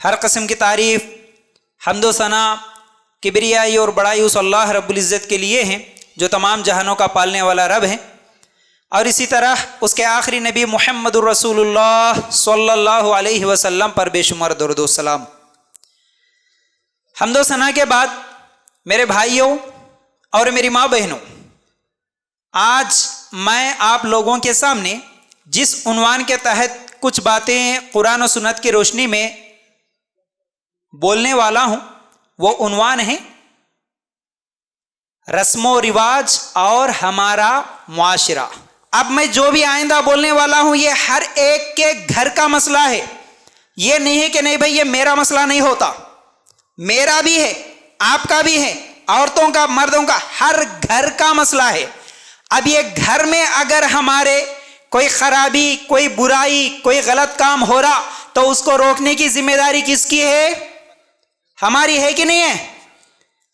हर किस्म की तारीफ़, हम्दो सना, किबरियाई और बड़ाई उस अल्लाह रब्बुल इज़्ज़त के लिए हैं जो तमाम जहानों का पालने वाला रब है। और इसी तरह उसके आखिरी नबी मुहम्मदुर रसूलुल्लाह सल्लल्लाहु अलैहि वसल्लम पर बेशुमार दरूद व सलाम। हम्दो सना के बाद मेरे भाइयों और मेरी माँ बहनों, आज मैं आप लोगों के सामने जिस उन्वान के तहत कुछ बातें कुरान और सुन्नत की रोशनी में बोलने वाला हूं, वो उन्वान है रस्मो रिवाज और हमारा मुआशरा। अब मैं जो भी आइंदा बोलने वाला हूं, ये हर एक के घर का मसला है। ये नहीं है कि नहीं भाई ये मेरा मसला नहीं होता, मेरा भी है, आपका भी है, औरतों का, मर्दों का, हर घर का मसला है। अब ये घर में अगर हमारे कोई खराबी, कोई बुराई, कोई गलत काम हो रहा तो उसको रोकने की जिम्मेदारी किसकी है? हमारी है कि नहीं है?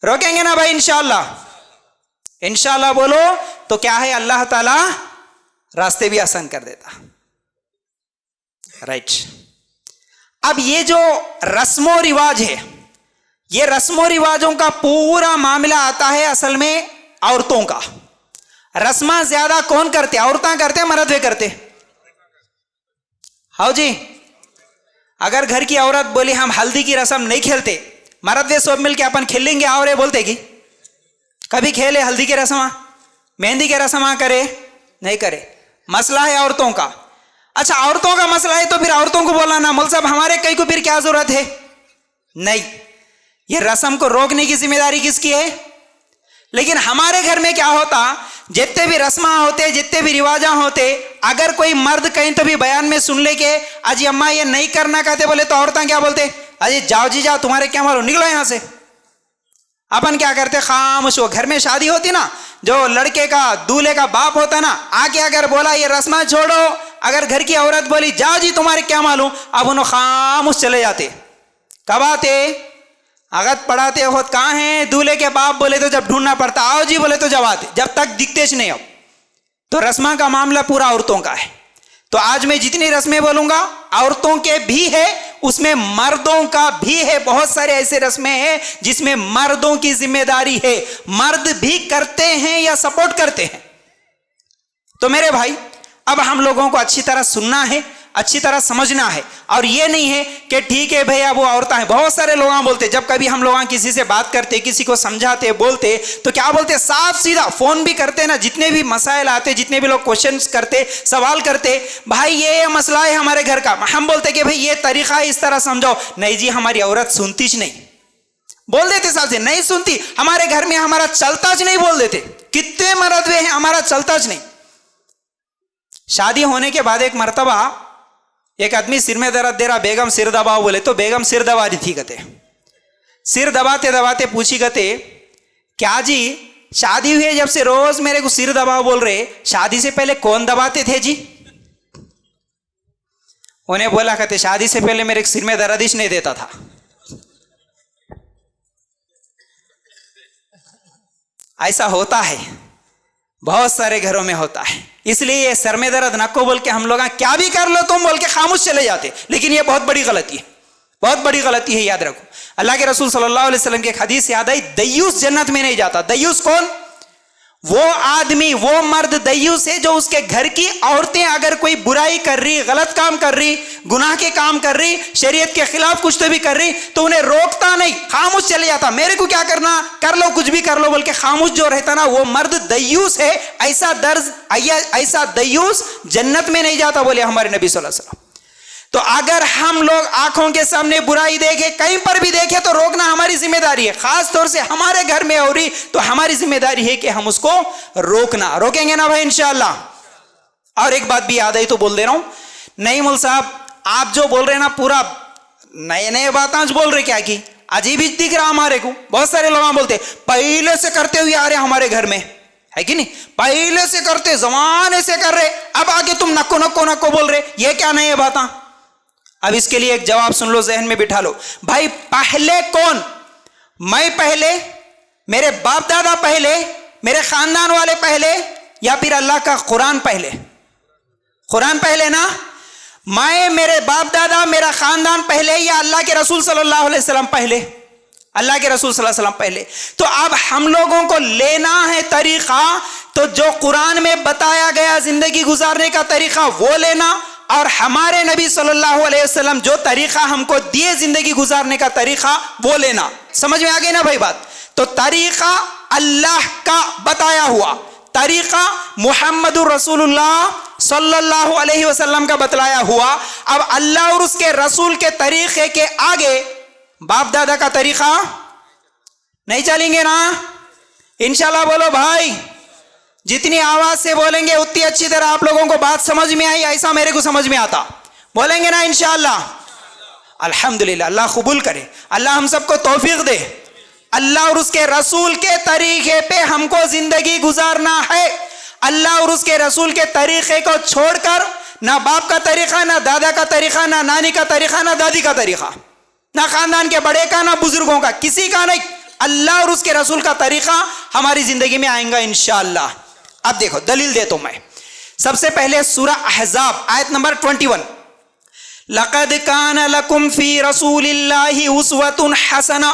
रोकेंगे ना भाई इंशाअल्लाह? इंशाअल्लाह बोलो तो क्या है, अल्लाह ताला रास्ते भी आसान कर देता। राइट। अब ये जो रस्मो रिवाज है, ये रस्मो रिवाजों का पूरा मामला आता है असल में औरतों का। रस्मा ज्यादा कौन करते? औरतें करते, मर्द वे करते? हाँ जी। अगर घर की औरत बोली हम हल्दी की रस्म नहीं खेलते, मर्द वे सब मिलके अपन खेलेंगे, और ये बोलते कि कभी खेले हल्दी की रस्म, मेहंदी की रस्म करे? नहीं करे। मसला है औरतों का। अच्छा, औरतों का मसला है तो फिर औरतों को बोला ना, मौलवी साहब हमारे कई को फिर क्या जरूरत है? नहीं, ये रस्म को रोकने की जिम्मेदारी किसकी है? लेकिन हमारे घर में क्या होता, जितने भी रस्मा होते, जितने भी रिवाजा होते, अगर कोई मर्द कहीं तो भी बयान में सुन ले के अजी अम्मा ये नहीं करना कहते बोले, तो औरतें क्या बोलते? अजी जाओ जी जाओ, तुम्हारे क्या मालूम, निकलो यहां से। अपन क्या करते? खामोश। वो घर में शादी होती ना, जो लड़के का दूल्हे का बाप होता ना, आके अगर बोला ये रस्मा छोड़ो, अगर घर की औरत बोली जाओ जी तुम्हारे क्या मालूम, अब उन्होंने खामोश चले जाते। कब आते? अगत पढ़ाते हो कहाँ हैं दूल्हे के बाप बोले तो जब ढूंढना पड़ता, आओ जी बोले तो जब आते, जब तक दिखते नहीं हो। तो रस्मा का मामला पूरा औरतों का है। तो आज मैं जितनी रस्में बोलूंगा औरतों के भी है, उसमें मर्दों का भी है। बहुत सारे ऐसे रस्में हैं जिसमें मर्दों की जिम्मेदारी है, मर्द भी करते हैं या सपोर्ट करते हैं। तो मेरे भाई, अब हम लोगों को अच्छी तरह सुनना है, अच्छी तरह समझना है। और ये नहीं है कि ठीक है भैया वो औरतें हैं। बहुत सारे लोग बोलते, जब कभी हम लोग किसी से बात करते, किसी को समझाते, बोलते, तो क्या बोलते? साफ सीधा फोन भी करते ना, जितने भी मसाइल आते, जितने भी लोग क्वेश्चंस करते, सवाल करते, भाई ये मसला है हमारे घर का, हम बोलते कि भाई ये तरीका है, इस तरह समझाओ। नहीं जी, हमारी औरत सुनती ज नहीं, बोल देते साहब से, नहीं सुनती, हमारे घर में हमारा चलता ज नहीं, बोल देते। कितने मर्द वे हैं, हमारा चलता ज नहीं। शादी होने के बाद एक मर्तबा एक आदमी सिर में दर्द दे रहा, बेगम सिर दबाओ बोले, तो बेगम सिर दबा रही थी। कहते सिर दबाते दबाते पूछी, कहते क्या जी शादी हुई है जब से रोज मेरे को सिर दबाओ बोल रहे, शादी से पहले कौन दबाते थे जी? उन्हें बोला, कहते शादी से पहले मेरे सिर में दर्द ही नहीं देता था। ऐसा होता है, बहुत सारे घरों में होता है। इसलिए ये सर में दर्द नको बोल के हम लोग क्या भी कर लो तुम बोल के खामोश चले जाते, लेकिन ये बहुत बड़ी गलती है, बहुत बड़ी गलती है। याद रखो, अल्लाह के रसूल सल्लल्लाहु अलैहि वसल्लम की एक हदीस याद आई, दय्यूस जन्नत में नहीं जाता। दय्यूस कौन? वो आदमी, वो मर्द दय्यूस है जो उसके घर की औरतें अगर कोई बुराई कर रही, गलत काम कर रही, गुनाह के काम कर रही, शरीयत के खिलाफ कुछ तो भी कर रही, तो उन्हें रोकता नहीं, खामोश चले जाता। मेरे को क्या करना, कर लो, कुछ भी कर लो बोल के खामोश जो रहता ना, वो मर्द दय्यूस है। ऐसा दय्यूस जन्नत में नहीं जाता बोले हमारे नबी सल्लल्लाहु अलैहि वसल्लम। तो अगर हम लोग आंखों के सामने बुराई देखे, कहीं पर भी देखे, तो रोकना हमारी जिम्मेदारी है। खास तौर से हमारे घर में हो रही तो हमारी जिम्मेदारी है कि हम उसको रोकना। रोकेंगे ना भाई इंशाअल्लाह। और एक बात भी याद आई तो बोल दे रहा हूं, नहीं मौलवी साहब आप जो बोल रहे हैं ना पूरा नए नए बातें बोल रहे, क्या की अजीब ही दिख रहा हमारे को। बहुत सारे लोग बोलते पहले से करते हुए आ रहे हमारे घर में, है कि नहीं, पहले से करते, जमाने से कर रहे, अब आगे तुम नको नको नको बोल रहे, ये क्या नई बातें? अब इसके लिए एक जवाब सुन लो, जहन में बिठा लो भाई। पहले कौन? मैं पहले, मेरे बाप दादा पहले, मेरे खानदान वाले पहले, या फिर अल्लाह का कुरान पहले? कुरान पहले ना। मैं, मेरे बाप दादा, मेरा खानदान पहले या अल्लाह के रसूल सल्लल्लाहु अलैहि वसल्लम पहले? अल्लाह के रसूल सल्लल्लाहु अलैहि वसल्लम पहले। तो अब हम लोगों को लेना है तरीका, तो जो कुरान में बताया गया जिंदगी गुजारने का तरीका वो लेना, और हमारे नबी सल्लल्लाहु अलैहि वसल्लम जो तरीका हमको दिए जिंदगी गुजारने का तरीका वो लेना। समझ में आ गई ना भाई बात? तो तरीका अल्लाह का बताया हुआ, तरीका मुहम्मदुर रसूलुल्लाह सल्लल्लाहु अलैहि वसल्लम का बतलाया हुआ। अब अल्लाह और उसके रसूल के तरीके के आगे बाप दादा का तरीका नहीं चलेंगे ना? इंशाल्लाह बोलो भाई। जितनी आवाज से बोलेंगे उतनी अच्छी तरह आप लोगों को बात समझ में आई, ऐसा मेरे को समझ में आता। बोलेंगे ना इंशाल्लाह? अल्हम्दुलिल्लाह, अल्लाह कबूल करे, अल्लाह हम सबको तौफीक दे। अल्लाह और उसके रसूल के तरीके पे हमको जिंदगी गुजारना है। अल्लाह और उसके रसूल के तरीके को छोड़कर ना बाप का तरीका, ना दादा का तरीका, ना नानी का तरीका, ना दादी का तरीका, ना खानदान के बड़े का, ना बुजुर्गों का, किसी का नहीं। अल्लाह और उसके रसूल का तरीका हमारी जिंदगी में आएगा इंशाअल्लाह। अब देखो दलील देता हूं मैं। सबसे पहले सूरा अहज़ाब आयत नंबर 21, लक़द कान लकुम फी रसूलिल्लाहि उस्वतुन हसना,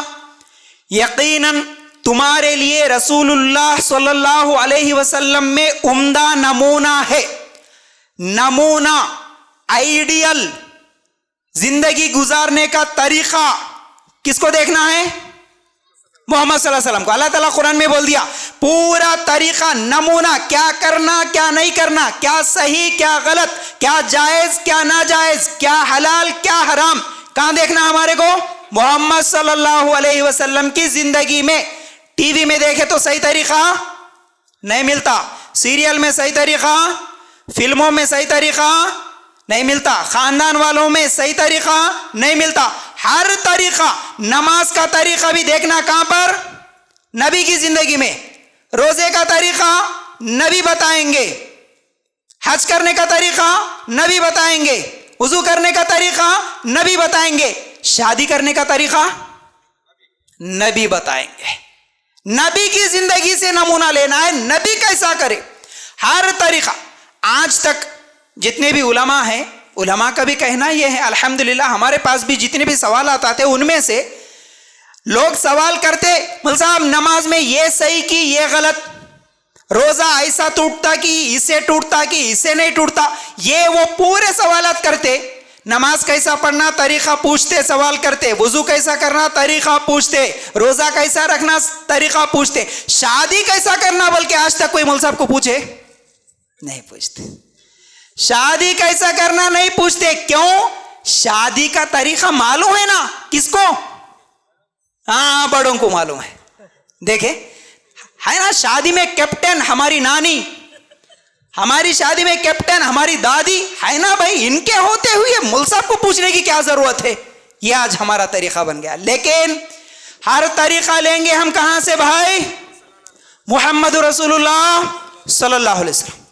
यकीनन तुम्हारे लिए रसूलुल्लाह सल्लल्लाहु अलैहि वसल्लम में उम्दा नमूना है। नमूना, आइडियल जिंदगी गुजारने का तरीका किसको देखना है? मोहम्मद सल्लल्लाहु अलैहि वसल्लम को। अल्लाह ताला कुरान में बोल दिया पूरा तरीका, नमूना, क्या करना क्या नहीं करना, क्या सही क्या गलत, क्या जायज क्या नाजायज, क्या हलाल क्या हराम, कहां देखना हमारे को? मोहम्मद सल्लल्लाहु अलैहि वसल्लम की जिंदगी में। टीवी में देखे तो सही तरीका नहीं मिलता, सीरियल में सही तरीका, फिल्मों में सही तरीका नहीं मिलता, खानदान वालों में सही तरीका नहीं मिलता। हर तरीका, नमाज का तरीका भी देखना कहां पर? नबी की जिंदगी में। रोजे का तरीका नबी बताएंगे, हज करने का तरीका नबी बताएंगे, वुजू करने का तरीका नबी बताएंगे, शादी करने का तरीका नबी बताएंगे। नबी की जिंदगी से नमूना लेना है, नबी कैसा करे, हर तरीका। आज तक जितने भी उलमा हैं, उलमा का भी कहना यह है, अल्हम्दुलिल्लाह हमारे पास भी जितने भी सवाल आते उनमें से लोग सवाल करते, मौलवी साहब नमाज में ये सही की ये गलत, रोजा ऐसा टूटता कि इससे टूटता कि इससे नहीं टूटता, ये वो पूरे सवालात करते। नमाज कैसा पढ़ना तरीका पूछते, सवाल करते, वुजू कैसा करना तरीका पूछते, रोजा कैसा रखना तरीका पूछते, शादी कैसा करना बल्कि आज तक कोई मौलवी साहब को पूछे नहीं पूछते। शादी कैसा करना नहीं पूछते, क्यों? शादी का तरीका मालूम है ना किसको? हाँ, बड़ों को मालूम है। देखे है ना, शादी में कैप्टन हमारी नानी, हमारी शादी में कैप्टन हमारी दादी है ना भाई, इनके होते हुए मौलवी साहब को पूछने की क्या जरूरत है? ये आज हमारा तरीका बन गया। लेकिन हर तरीका लेंगे हम कहां से भाई? मुहम्मद रसूलुल्लाह सल्लल्लाहु अलैहि वसल्लम।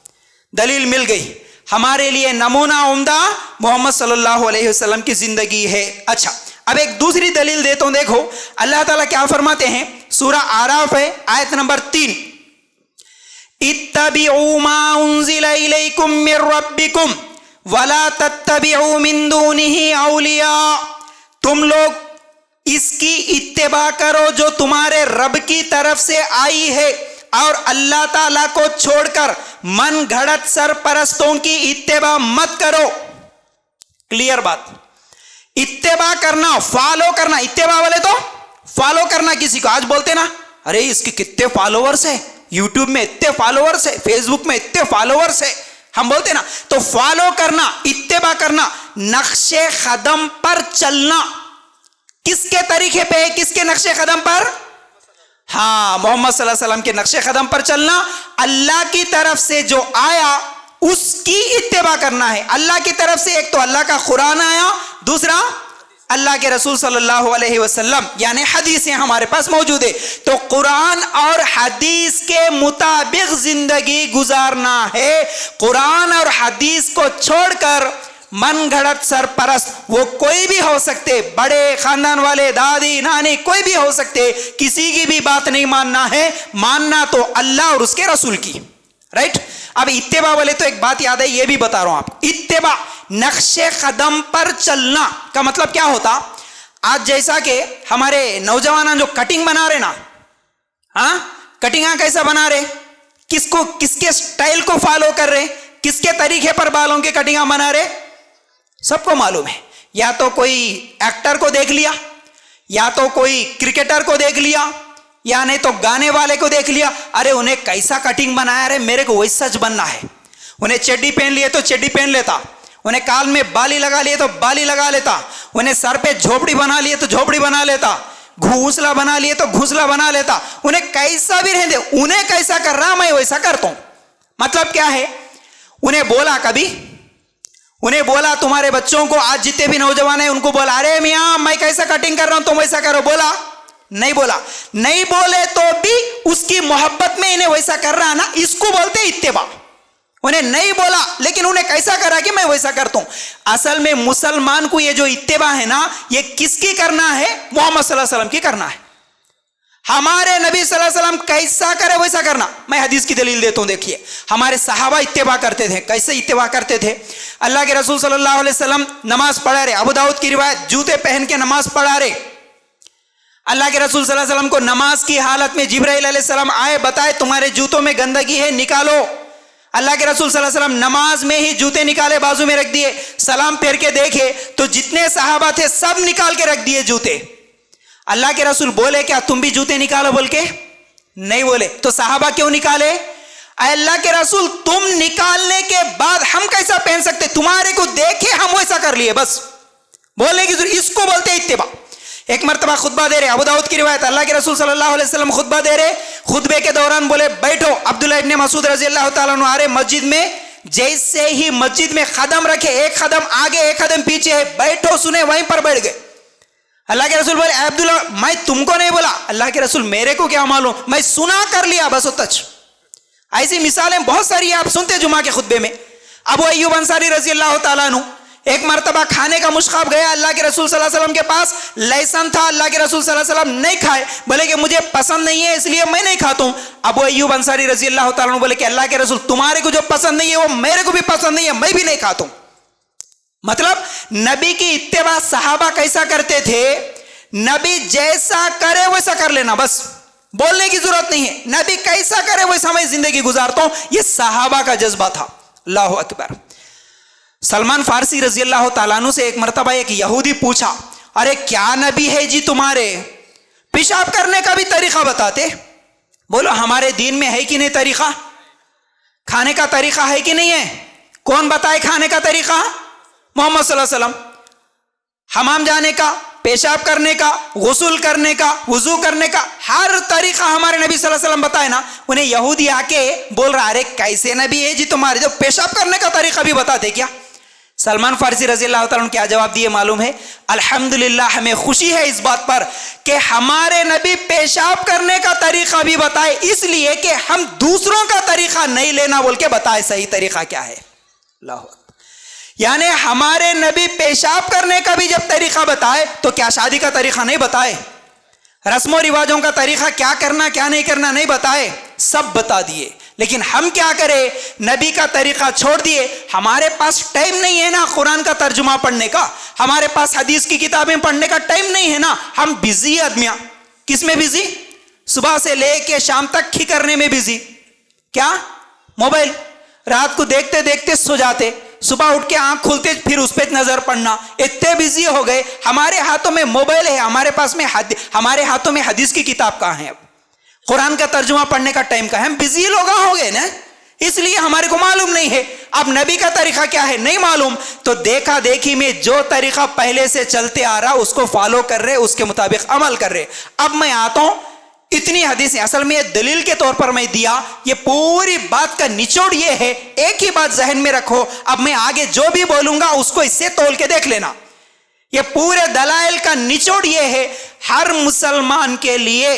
दलील मिल गई, हमारे लिए नमूना उम्दा मोहम्मद सल्लल्लाहु अलैहि वसल्लम की जिंदगी है। अच्छा, अब एक दूसरी दलील देता हूं। देखो अल्लाह ताला क्या फरमाते हैं, सूरा आराफ है आयत नंबर 3, इत्तबिउ मा उन्ज़िला इलैकुम मिर रब्बिकुम वला तत्तबिउ मिन दूनिही औलिया। तुम लोग इसकी इत्तिबा करो जो तुम्हारे रब की तरफ से आई है, और अल्लाह ताला को छोड़कर मन घड़त सरपरस्तों की इत्तिबा मत करो। क्लियर बात। इत्तिबा करना, फॉलो करना, इत्तिबा बोले तो फॉलो करना किसी को। आज बोलते ना, अरे इसके कितने फॉलोवर्स है, यूट्यूब में इतने फॉलोवर्स है, फेसबुक में इतने फॉलोवर्स है, हम बोलते ना। तो फॉलो करना, इत्तिबा करना, नक्शे कदम पर चलना। किसके तरीके पे, किसके नक्शे कदम पर? हाँ, मोहम्मद सल्लल्लाहु अलैहि वसल्लम के नक्शे कदम पर चलना। अल्लाह की तरफ से जो आया उसकी इत्तिबा करना है। अल्लाह की तरफ से एक तो अल्लाह का कुरान आया, दूसरा अल्लाह के रसूल सल्लल्लाहु अलैहि वसल्लम यानी हदीसें हमारे पास मौजूद है। तो कुरान और हदीस के मुताबिक जिंदगी गुजारना है। कुरान और हदीस को छोड़कर मन घड़त सरपरस्त, वो कोई भी हो सकते, बड़े खानदान वाले, दादी नानी, कोई भी हो सकते, किसी की भी बात नहीं मानना है। मानना तो अल्लाह और उसके रसूल की। राइट। अब इत्तिबा बोले तो एक बात याद है, ये भी बता रहा हूं आप। इत्तिबा नक्शे कदम पर चलना का मतलब क्या होता? आज जैसा कि हमारे नौजवान जो कटिंग बना रहे ना, हाँ, कटिंग कैसा बना रहे, किसको किसके स्टाइल को फॉलो कर रहे, किसके तरीके पर बालों की कटिंग बना रहे, सबको मालूम है। या तो कोई एक्टर को देख लिया, या तो कोई क्रिकेटर को देख लिया, या नहीं तो गाने वाले को देख लिया, अरे उन्हें कैसा कटिंग बनाया, अरे मेरे को वैसा बनना है। उन्हें चड्डी पहन लिए तो चड्डी पहन लेता, उन्हें काल में बाली लगा लिए तो बाली लगा लेता, उन्हें सर पे झोपड़ी बना लिए तो झोपड़ी बना लेता, घूंसला बना लिए तो घूंसला बना लेता। उन्हें कैसा भी रहने दे, उन्हें कैसा कर रहा मैं वैसा करता हूं। मतलब क्या है? उन्हें बोला कभी, उन्हें बोला तुम्हारे बच्चों को, आज जितने भी नौजवान है उनको बोला, अरे मियां मैं कैसा कटिंग कर रहा हूं तुम वैसा करो, बोला? नहीं बोला। नहीं बोले तो भी उसकी मोहब्बत में इन्हें वैसा कर रहा ना, इसको बोलते इत्तेबा। उन्हें नहीं बोला लेकिन उन्हें कैसा करा कि मैं वैसा करता हूं। असल में मुसलमान को ये जो इत्तेबा है ना, ये किसकी करना है? मोहम्मद सल्लल्लाहु अलैहि वसल्लम की करना है। हमारे नबी सल्लल्लाहु अलैहि वसल्लम कैसा करे वैसा करना। मैं हदीस की दलील देता हूं, देखिए हमारे सहाबा इत्तेबा करते थे। कैसे इत्तेबा करते थे? अल्लाह के रसूल सल्लल्लाहु अलैहि वसल्लम नमाज पढ़ा रहे, अबू दाऊद की रिवायत, जूते पहन के नमाज पढ़ा रहे। अल्लाह के रसूल सल्लल्लाहु अलैहि वसल्लम को नमाज की हालत में जिब्राइल अलैहिस्सलाम आए, बताए तुम्हारे जूतों में गंदगी है, निकालो। अल्लाह के रसूल सल्लल्लाहु अलैहि वसल्लम नमाज में ही जूते निकाले, बाजू में रख दिए, सलाम फेर के देखे तो जितने सहाबा थे सब निकाल के रख दिए जूते। अल्लाह के रसूल बोले क्या तुम भी जूते निकालो बोल के? नहीं बोले। तो सहाबा क्यों निकाले? अल्लाह के रसूल तुम निकालने के बाद हम कैसा पहन सकते, तुम्हारे को देखे हम वैसा कर लिए, बस बोलने की जरूरत, इसको बोलते इत्तिबा। एक मर्तबा खुतबा दे रहे, अबू दाऊद की रिवायत, अल्लाह के रसूल सल्लल्लाहु अलैहि वसल्लम खुतबा दे रहे, खुतबे के दौरान बोले बैठो। अब्दुल्लाह इब्ने मसूद रजी अल्लाह ताला अन्हु आ रहे मस्जिद में, जैसे ही मस्जिद में कदम रखे, एक कदम आगे एक कदम पीछे है, बैठो सुने, वहीं पर बैठ गए। अल्लाह के रसूल बोले अब्दुल्ला मैं तुमको नहीं बोला। अल्लाह के रसूल मेरे को क्या मालूम, मैं सुना कर लिया बस तच। ऐसी मिसालें बहुत सारी आप सुनते जुमा के खुतबे में। अबू अय्यूब अंसारी रजी अल्लाह ताला अन्हु एक मरतबा खाने का मुश्काब गया अल्लाह के रसूल सल्लल्लाहु अलैहि वसल्लम के पास, लहसन था, अल्लाह के रसूल सल्लल्लाहु अलैहि वसल्लम नहीं खाए, बोले कि मुझे पसंद नहीं है इसलिए मैं नहीं खाता हूं। अबू अय्यूब अंसारी रजी अल्लाह ताला अन्हु बोले कि अल्लाह के रसूल तुम्हारे को जो पसंद नहीं है वो मेरे को भी पसंद नहीं है, मैं भी नहीं खाता हूं। मतलब नबी की इत्तेबा सहाबा कैसा करते थे, नबी जैसा करे वैसा कर लेना, बस बोलने की जरूरत नहीं है, नबी कैसा करे वैसा मैं जिंदगी गुजारता हूं। यह सहाबा का जज्बा था। अल्लाह अकबर। सलमान फारसी रजी अल्लाह ताला अन्हु से एक मरतबा एक यहूदी पूछा, अरे क्या नबी है जी तुम्हारे, पेशाब करने का भी तरीका बताते? बोलो हमारे दीन में है कि नहीं तरीका? खाने का तरीका है कि नहीं है? कौन बताए खाने का तरीका? मोहम्मद सल्लल्लाहु अलैहि वसल्लम। हमाम जाने का, पेशाब करने का, गुस्ल करने का, वुजू करने का हर तरीका हमारे नबी सल्लल्लाहु अलैहि वसल्लम बताए ना। उन्हें यहूदी आके बोल रहा, अरे कैसे नबी है जी तुम्हारे, जो पेशाब करने का तरीका भी बताते क्या? सलमान फारसी रजी अल्लाह ताला क्या जवाब दिए मालूम है? अल्हम्दुलिल्लाह हमें खुशी है इस बात पर कि हमारे नबी पेशाब करने का तरीका भी बताए, इसलिए कि हम दूसरों का तरीका नहीं लेना बोल के बताए सही तरीका क्या है। अल्लाह, यानी हमारे नबी पेशाब करने का भी जब तरीका बताए तो क्या शादी का तरीका नहीं बताए? रस्मों रिवाजों का तरीका क्या करना क्या नहीं करना नहीं बताए? सब बता दिए। लेकिन हम क्या करें, नबी का तरीका छोड़ दिए। हमारे पास टाइम नहीं है ना कुरान का तर्जुमा पढ़ने का, हमारे पास हदीस की किताबें पढ़ने का टाइम नहीं है ना। हम बिजी आदमियां, किस में बिजी? सुबह से लेके शाम तक खी करने में बिजी। क्या? मोबाइल। रात को देखते देखते सो जाते, सुबह उठ के आंख खुलते फिर उस पर नजर पड़ना, इतने बिजी हो गए। हमारे हाथों में मोबाइल है, हमारे पास में हमारे हाथों में हदीस की किताब कहां है? अब कुरान का तर्जुमा पढ़ने का टाइम का है? हम बिजी लोग हो गए ना, इसलिए हमारे को मालूम नहीं है। अब नबी का तरीका क्या है नहीं मालूम, तो देखा देखी में जो तरीका पहले से चलते आ रहा उसको फॉलो कर रहे, उसके मुताबिक अमल कर रहे। अब मैं आता हूं, इतनी हदीसें असल में दलील के तौर पर मैं दिया, ये पूरी बात का निचोड़ ये है, एक ही बात जहन में रखो। अब मैं आगे जो भी बोलूंगा उसको इससे तोल के देख लेना। ये पूरे दलाइल का निचोड़ ये है, हर मुसलमान के लिए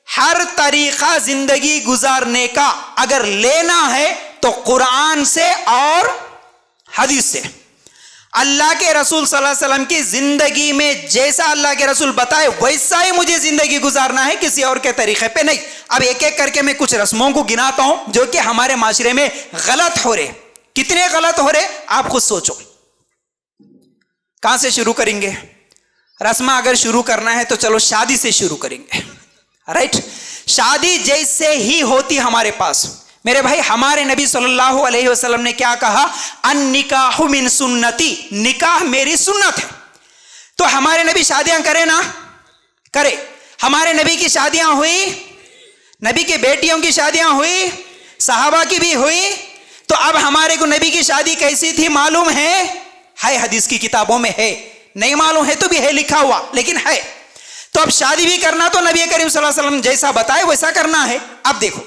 हर तरीका जिंदगी गुजारने का अगर लेना है तो कुरान से और हदीस से। अल्लाह के रसूल सल्लल्लाहु अलैहि वसल्लम की जिंदगी में जैसा अल्लाह के रसूल बताए वैसा ही मुझे जिंदगी गुजारना है, किसी और के तरीके पे नहीं। अब एक एक करके मैं कुछ रस्मों को गिनाता हूं जो कि हमारे माशरे में गलत हो रहे। कितने गलत हो रहे आप खुद सोचो। कहां से शुरू करेंगे? रस्मा अगर शुरू करना है तो चलो शादी से शुरू करेंगे, राइट। शादी जैसे ही होती हमारे पास, मेरे भाई हमारे नबी सल्लल्लाहु अलैहि वसल्लम ने क्या कहा? अन्निकाहु मिन सुन्नती, निकाह मेरी सुन्नत है। तो हमारे नबी शादियां करे ना करे? हमारे नबी की शादियां हुई, नबी के बेटियों की शादियां हुई, सहाबा की भी हुई। तो अब हमारे को नबी की शादी कैसी थी मालूम है हदीस की किताबों में है, नहीं मालूम है तो भी है लिखा हुआ, लेकिन है। तो अब शादी भी करना तो नबी करीम सल्लल्लाहु अलैहि वसल्लम जैसा बताए वैसा करना है। अब देखो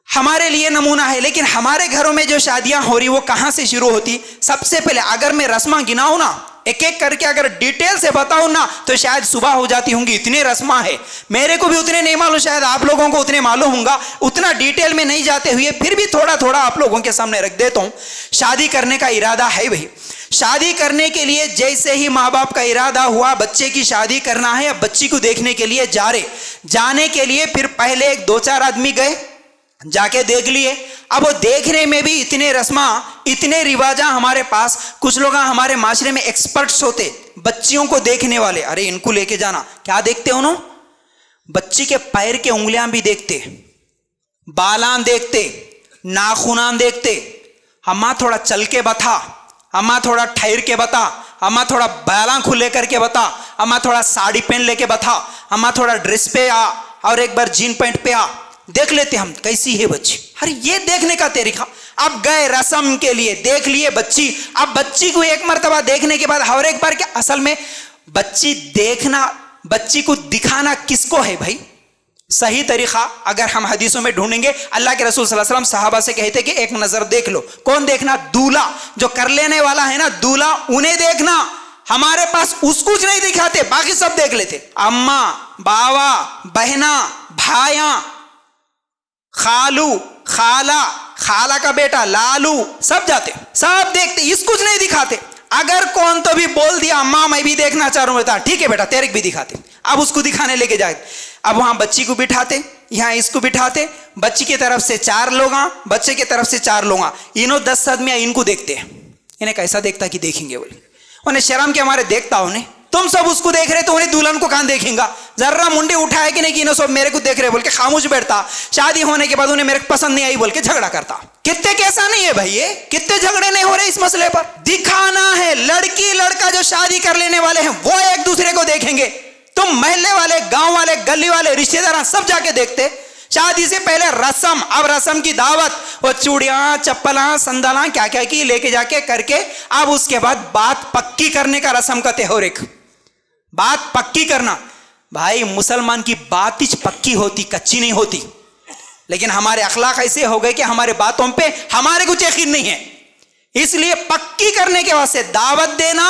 हमारे लिए नमूना है, लेकिन हमारे घरों में जो शादियां हो रही वो कहां से शुरू होती? सबसे पहले अगर मैं रस्मा गिनाऊं ना, एक एक करके अगर डिटेल से बताऊं ना, तो शायद सुबह हो जाती होंगी, इतने रस्मा है। मेरे को भी उतने नहीं मालूम, शायद आप लोगों को उतने मालूम होगा। उतना डिटेल में नहीं जाते हुए फिर भी थोड़ा थोड़ा आप लोगों के सामने रख देता हूं। शादी करने का इरादा है भाई, शादी करने के लिए जैसे ही माँ बाप का इरादा हुआ बच्चे की शादी करना है, अब बच्ची को देखने के लिए जाने के लिए फिर पहले एक दो चार आदमी गए, जाके देख लिए। अब वो देखने में भी इतने रस्मा, इतने रिवाजा हमारे पास। कुछ लोग हमारे माशरे में एक्सपर्ट्स होते बच्चियों को देखने वाले, अरे इनको लेके जाना, क्या देखते हो ना? बच्ची के पैर के उंगलियां भी देखते, बालां देखते, नाखूनान देखते। अम्मा थोड़ा चल के बता, अम्मा थोड़ा ठहर के बता, अम्मा थोड़ा बालां खुले करके बता, अम्मा थोड़ा साड़ी पहन लेके बता, अम्मा थोड़ा ड्रेस पे आ और एक बार जीन पैंट पे आ, देख लेते हम कैसी है बच्ची। अरे ये देखने का तरीका। अब गए रस्म के लिए, देख लिए बच्ची। अब बच्ची को एक मर्तबा देखने के बाद और एक बार, क्या असल में बच्ची देखना, बच्ची को दिखाना किसको है भाई? सही तरीका अगर हम हदीसों में ढूंढेंगे, अल्लाह के रसूल सल्लल्लाहु अलैहि वसल्लम सहाबा से कहते कि एक नजर देख लो। कौन देखना? दूल्हा, जो कर लेने वाला है ना दूल्हा, उन्हें देखना। हमारे पास उसको कुछ नहीं दिखाते, बाकी सब देख लेते। अम्मा, बावा, बहना, भाया, खालू, खाला, खाला का बेटा लालू, सब जाते, सब देखते, इसको कुछ नहीं दिखाते। अगर कौन तो भी बोल दिया अम्मा मैं भी देखना चाह रहा हूं, ठीक है बेटा तेरे भी दिखाते। अब उसको दिखाने लेके जाए, अब वहां बच्ची को बिठाते, यहां इसको बिठाते, बच्ची की तरफ से 4 लोग, बच्चे की तरफ से 4 लोग, इन्हों 10 आदमी इनको देखते हैं। इन्हें कैसा देखता कि देखेंगे बोले, उन्हें शर्म के हमारे देखता उन्हें। तुम सब उसको देख रहे तो उन्हें दुल्हन को कहां देखेंगा? जर्रा मुंडी उठाए कि नहीं कि इन्हों सब मेरे को देख रहे बोल के खामोश बैठता। शादी होने के बाद उन्हें मेरे को पसंद नहीं आई बोल के झगड़ा करता। कितने कैसा नहीं है भाई, ये कितने झगड़े नहीं हो रहे इस मसले पर। दिखाना है, लड़की लड़का जो शादी कर लेने वाले हैं वो एक दूसरे को देखेंगे। तुम मोहल्ले वाले, गांव वाले, गली वाले, रिश्तेदार सब जाके देखते। शादी से पहले रस्म, अब रस्म की दावत, वो चूड़ियां, चप्पला, संदला, क्या क्या की लेके जाके करके, अब उसके बाद बात पक्की करने का रस्म का त्योहार, एक बात पक्की करना। भाई मुसलमान की बात ही पक्की होती, कच्ची नहीं होती। लेकिन हमारे अखलाक ऐसे हो गए कि हमारे बातों पे हमारे कुछ यकीन नहीं है, इसलिए पक्की करने के वास्ते दावत देना,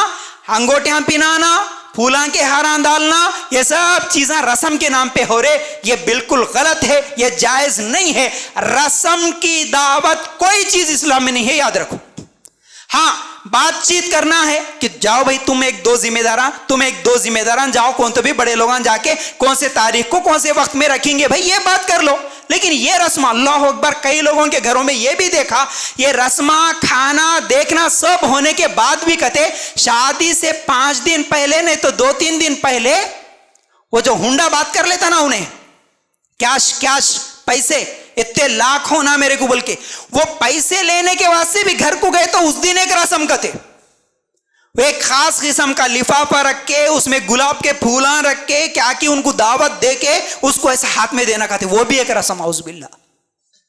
अंगूठियां पिनाना, फूलां के हारां डालना, ये सब चीजें रस्म के नाम पे हो रहे, ये बिल्कुल गलत है, ये जायज नहीं है। रस्म की दावत कोई चीज इस्लाम में नहीं है, याद रखो। हाँ, बातचीत करना है कि जाओ भाई तुम एक दो जिम्मेदारान जाओ, कौन तो भी बड़े लोग जाके कौन से तारीख को कौन से वक्त में रखेंगे भाई, ये बात कर लो। लेकिन ये रस्म, अल्लाह अकबर, कई लोगों के घरों में ये भी देखा, ये रस्मा, खाना, देखना सब होने के बाद भी कहते शादी से 5 दिन पहले नहीं तो 2-3 दिन पहले वो जो हुंडा बात कर लेता ना, उन्हें कैश पैसे इतने लाख हो ना मेरे को बोल के, वो पैसे लेने के वास्ते भी घर को गए तो उस दिन एक रस्म करते, वो एक खास किस्म का लिफाफा रख के उसमें गुलाब के फूला रख के क्या कि उनको दावत दे के उसको ऐसे हाथ में देना कहते, वो भी एक रस्म। औज़ुबिल्लाह,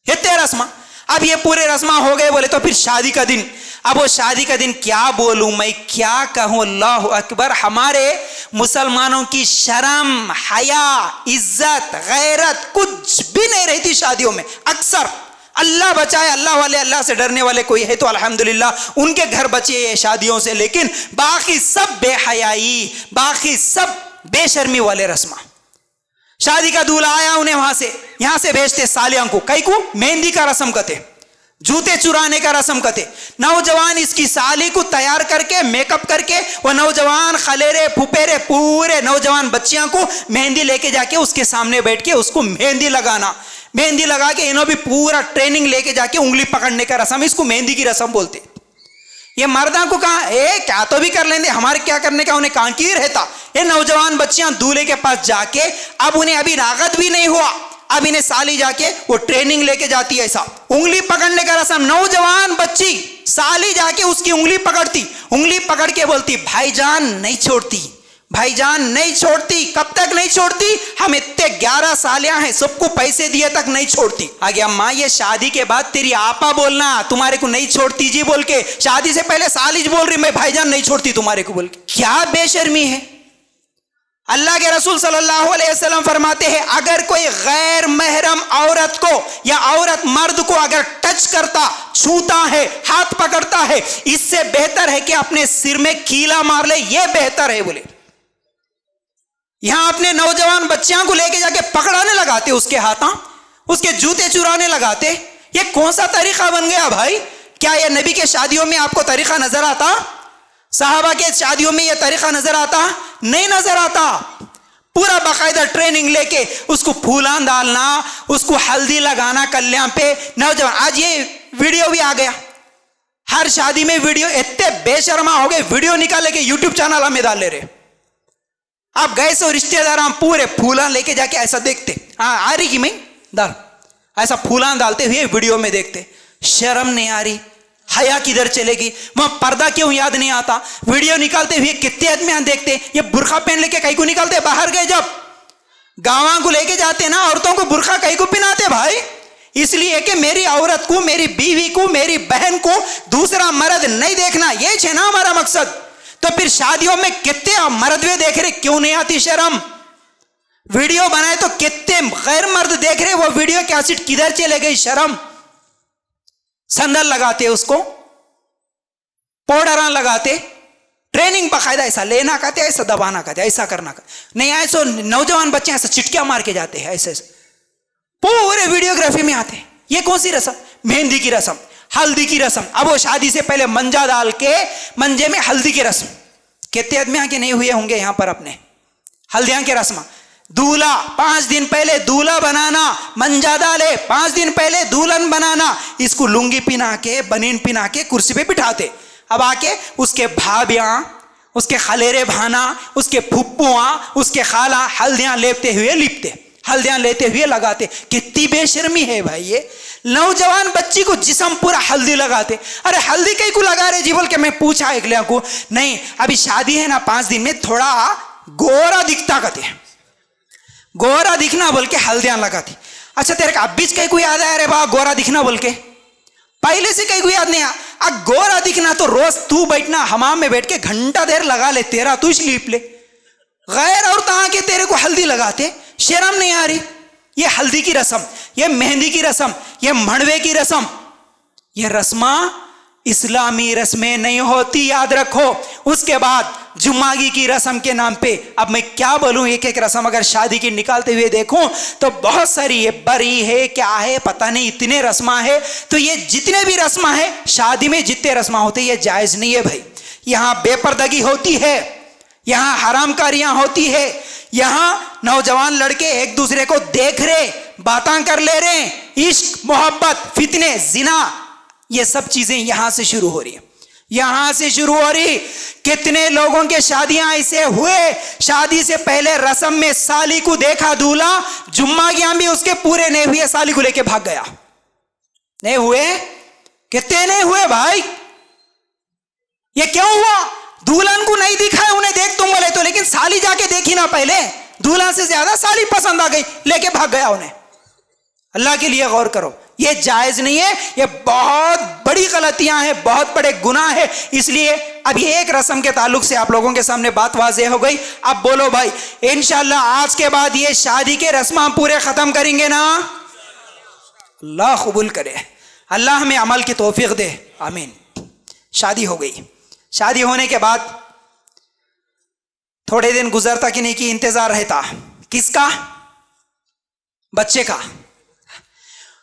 इतने रस्मा। अब ये पूरे रस्मा हो गए बोले तो फिर शादी का दिन। अब वो शादी का दिन क्या बोलूं मैं, क्या कहूं, अल्लाह अकबर। हमारे मुसलमानों की शर्म, हया, इज्जत, गैरत कुछ भी नहीं रहती शादियों में। अक्सर अल्लाह बचाए, अल्लाह वाले, अल्लाह से डरने वाले कोई है तो अल्हम्दुलिल्लाह उनके घर बचे ये शादियों से, लेकिन बाकी सब बेहयाई, बाकी सब बेशर्मी वाले रस्मा। शादी का दूल्हा आया, उन्हें वहां से यहां से भेजते सालियां को, कई को मेहंदी का रस्म करते, जूते चुराने का रस्म करते। नौजवान इसकी साली को तैयार करके मेकअप करके वो नौजवान खलेरे फुपेरे पूरे नौजवान बच्चियां को मेहंदी लेके जाके उसके सामने बैठ के उसको मेहंदी लगाना, मेहंदी लगा के इन्हों भी पूरा ट्रेनिंग लेके जाके उंगली पकड़ने का रस्म, इसको मेहंदी की रस्म बोलते। ये मर्दा को कहा ए क्या तो भी कर लेंगे, हमारे क्या करने का, उन्हें कहां की रहता। ये नौजवान बच्चियां दूल्हे के पास जाके, अब उन्हें अभी रागत भी नहीं हुआ, अब इन्हें साली जाके वो ट्रेनिंग लेके जाती है, ऐसा उंगली पकड़ने का रस्म। नौजवान बच्ची साली जाके उसकी उंगली पकड़ती, उंगली पकड़ के बोलती भाईजान नहीं छोड़ती, भाईजान नहीं छोड़ती। कब तक नहीं छोड़ती? हम इतने 11 सालियां हैं, सबको पैसे दिए तक नहीं छोड़ती। आगे अम्मा ये शादी के बाद तेरी आपा बोलना तुम्हारे को नहीं छोड़ती जी बोल के, शादी से पहले सालिज बोल रही मैं भाईजान नहीं छोड़ती तुम्हारे को बोल के। क्या बेशर्मी है। अल्लाह के रसूल सल्लल्लाहु अलैहि वसल्लम फरमाते हैं अगर कोई गैर महरम औरत को या औरत मर्द को अगर टच करता, छूता है, हाथ पकड़ता है, इससे बेहतर है कि अपने सिर में कीला मार ले, यह बेहतर है बोले। यहां अपने नौजवान बच्चियों को लेके जाके पकड़ाने लगाते, उसके हाथों उसके जूते चुराने लगाते। ये कौन सा तरीका बन गया भाई? क्या यह नबी के शादियों में आपको तरीका नजर आता? साहबा के शादियों में यह तरीका नजर आता? नहीं नजर आता। पूरा बाकायदा ट्रेनिंग लेके उसको फूलान डालना, उसको हल्दी लगाना कल्याण पे नौजवान। आज ये वीडियो भी आ गया, हर शादी में वीडियो, इतने बेशर्मा हो गए, वीडियो निकाल के यूट्यूब चैनल में डाल ले रहे। आप गए सो रिश्तेदार, हम पूरे फूलान लेके जाके ऐसा देखते, हाँ आ रही कि मैं डाल, ऐसा फूलान डालते हुए वीडियो में देखते। शर्म नहीं आ रही? हया किधर चलेगी? वहां पर्दा क्यों याद नहीं आता? वीडियो निकालते हुए कितने आदमी देखते, ये बुरखा पहन लेके कहीं को निकालते। बाहर गए जब गांव को लेके जाते ना, औरतों को बुरखा कहीं को पहनाते भाई, इसलिए कि मेरी औरत को, मेरी बीवी को, मेरी बहन को दूसरा मर्द नहीं देखना, ये है ना हमारा मकसद। तो फिर शादियों में कितने मर्दवे देख रहे, क्यों नहीं आती शर्म? वीडियो बनाए तो कितने गैर मर्द देख रहे, वो वीडियो कैसेट किधर चले गई शर्म? संदल लगाते, उसको पाउडर लगाते, ट्रेनिंग बाकायदा ऐसा लेना कहते, ऐसा दबाना कहते, ऐसा करना कहते। नहीं आए सो नौजवान बच्चे ऐसा चिटकियां मार के जाते हैं, ऐसे पूरे वीडियोग्राफी में आते। ये कौन सी रस्म? मेहंदी की रस्म, हल्दी की रस्म। अब वो शादी से पहले मंजा डाल के मंजे में हल्दी की रस्म, कितने आदमी के नहीं हुए होंगे यहां पर अपने हल्दियां की रस्म। दूल्हा 5 दिन पहले दूल्हा बनाना, मंजा डाले 5 दिन पहले दुल्हन बनाना, इसको लुंगी पिना के, बनीन पिना के कुर्सी पे बिठाते। अब आके उसके भाभियां, उसके खलेरे भाना, उसके फुप्पुआ, उसके खाला हल्दियां लेते हुए लिपते, हल्दियां लेते हुए लगाते। कितनी बेशर्मी है भाई ये। नौजवान बच्ची को जिस्म पूरा हल्दी लगाते। अरे हल्दी कहीं को लगा रहे जी बोल के मैं पूछा एक लिया को, नहीं अभी शादी है ना 5 दिन में थोड़ा गोरा दिखता कहते, गोरा दिखना बोल के हल्दियां लगाती। अच्छा तेरे को अब बीच कहीं को याद आया रे बा गोरा दिखना बोल के? पहले से कहीं को याद नहीं आया। अब गोरा दिखना तो रोज तू बैठना हमाम में बैठ के घंटा देर लगा ले, तेरा तू स्लीप ले। गैर और तहां के तेरे को हल्दी लगाते, शर्म नहीं आ रही? ये हल्दी की रस्म, ये मेहंदी की रस्म, ये मड़वे की रस्म, ये रस्मा इस्लामी रस्में नहीं होती, याद रखो। उसके बाद जुम्मागी की रस्म के नाम पे, अब मैं क्या बोलूं, एक एक रस्म अगर शादी की निकालते हुए देखूं तो बहुत सारी, ये बरी है क्या है पता नहीं, इतने रस्मा है। तो ये जितने भी रस्मा है शादी में, जितने रस्मा होते ये जायज नहीं है भाई। यहां बेपर्दगी होती है, यहां हरामकारियां होती है, यहां नौजवान लड़के एक दूसरे को देख रहे, बातें कर ले रहे, इश्क मोहब्बत फितने जिना, ये सब चीजें यहां से शुरू हो रही है, यहां से शुरू हो रही। कितने लोगों के शादियां ऐसे हुए, शादी से पहले रस्म में साली को देखा दूल्हा, जुम्मागियां भी उसके पूरे नहीं हुए, साली को लेके भाग गया। नहीं हुए? कितने नहीं हुए भाई? ये क्यों हुआ? दुल्हन को नहीं दिखा है, उन्हें देख तुम बोले तो, लेकिन साली जाके देखी ना पहले, दुल्हन से ज्यादा साली पसंद आ गई, लेके भाग गया उन्हें। अल्लाह के लिए गौर करो, ये जायज नहीं है, ये बहुत बड़ी गलतियां हैं, बहुत बड़े गुनाह है। इसलिए अब ये एक रस्म के ताल्लुक से आप लोगों के सामने बात वाज़ेह हो गई। अब बोलो भाई, इंशाअल्लाह आज के बाद ये शादी के रस्म पूरे खत्म करेंगे ना? अल्लाह कबूल करे, अल्लाह हमें अमल की तौफीक दे, आमीन। शादी हो गई, शादी होने के बाद थोड़े दिन गुजरता कि नहीं कि इंतजार रहता, किसका? बच्चे का।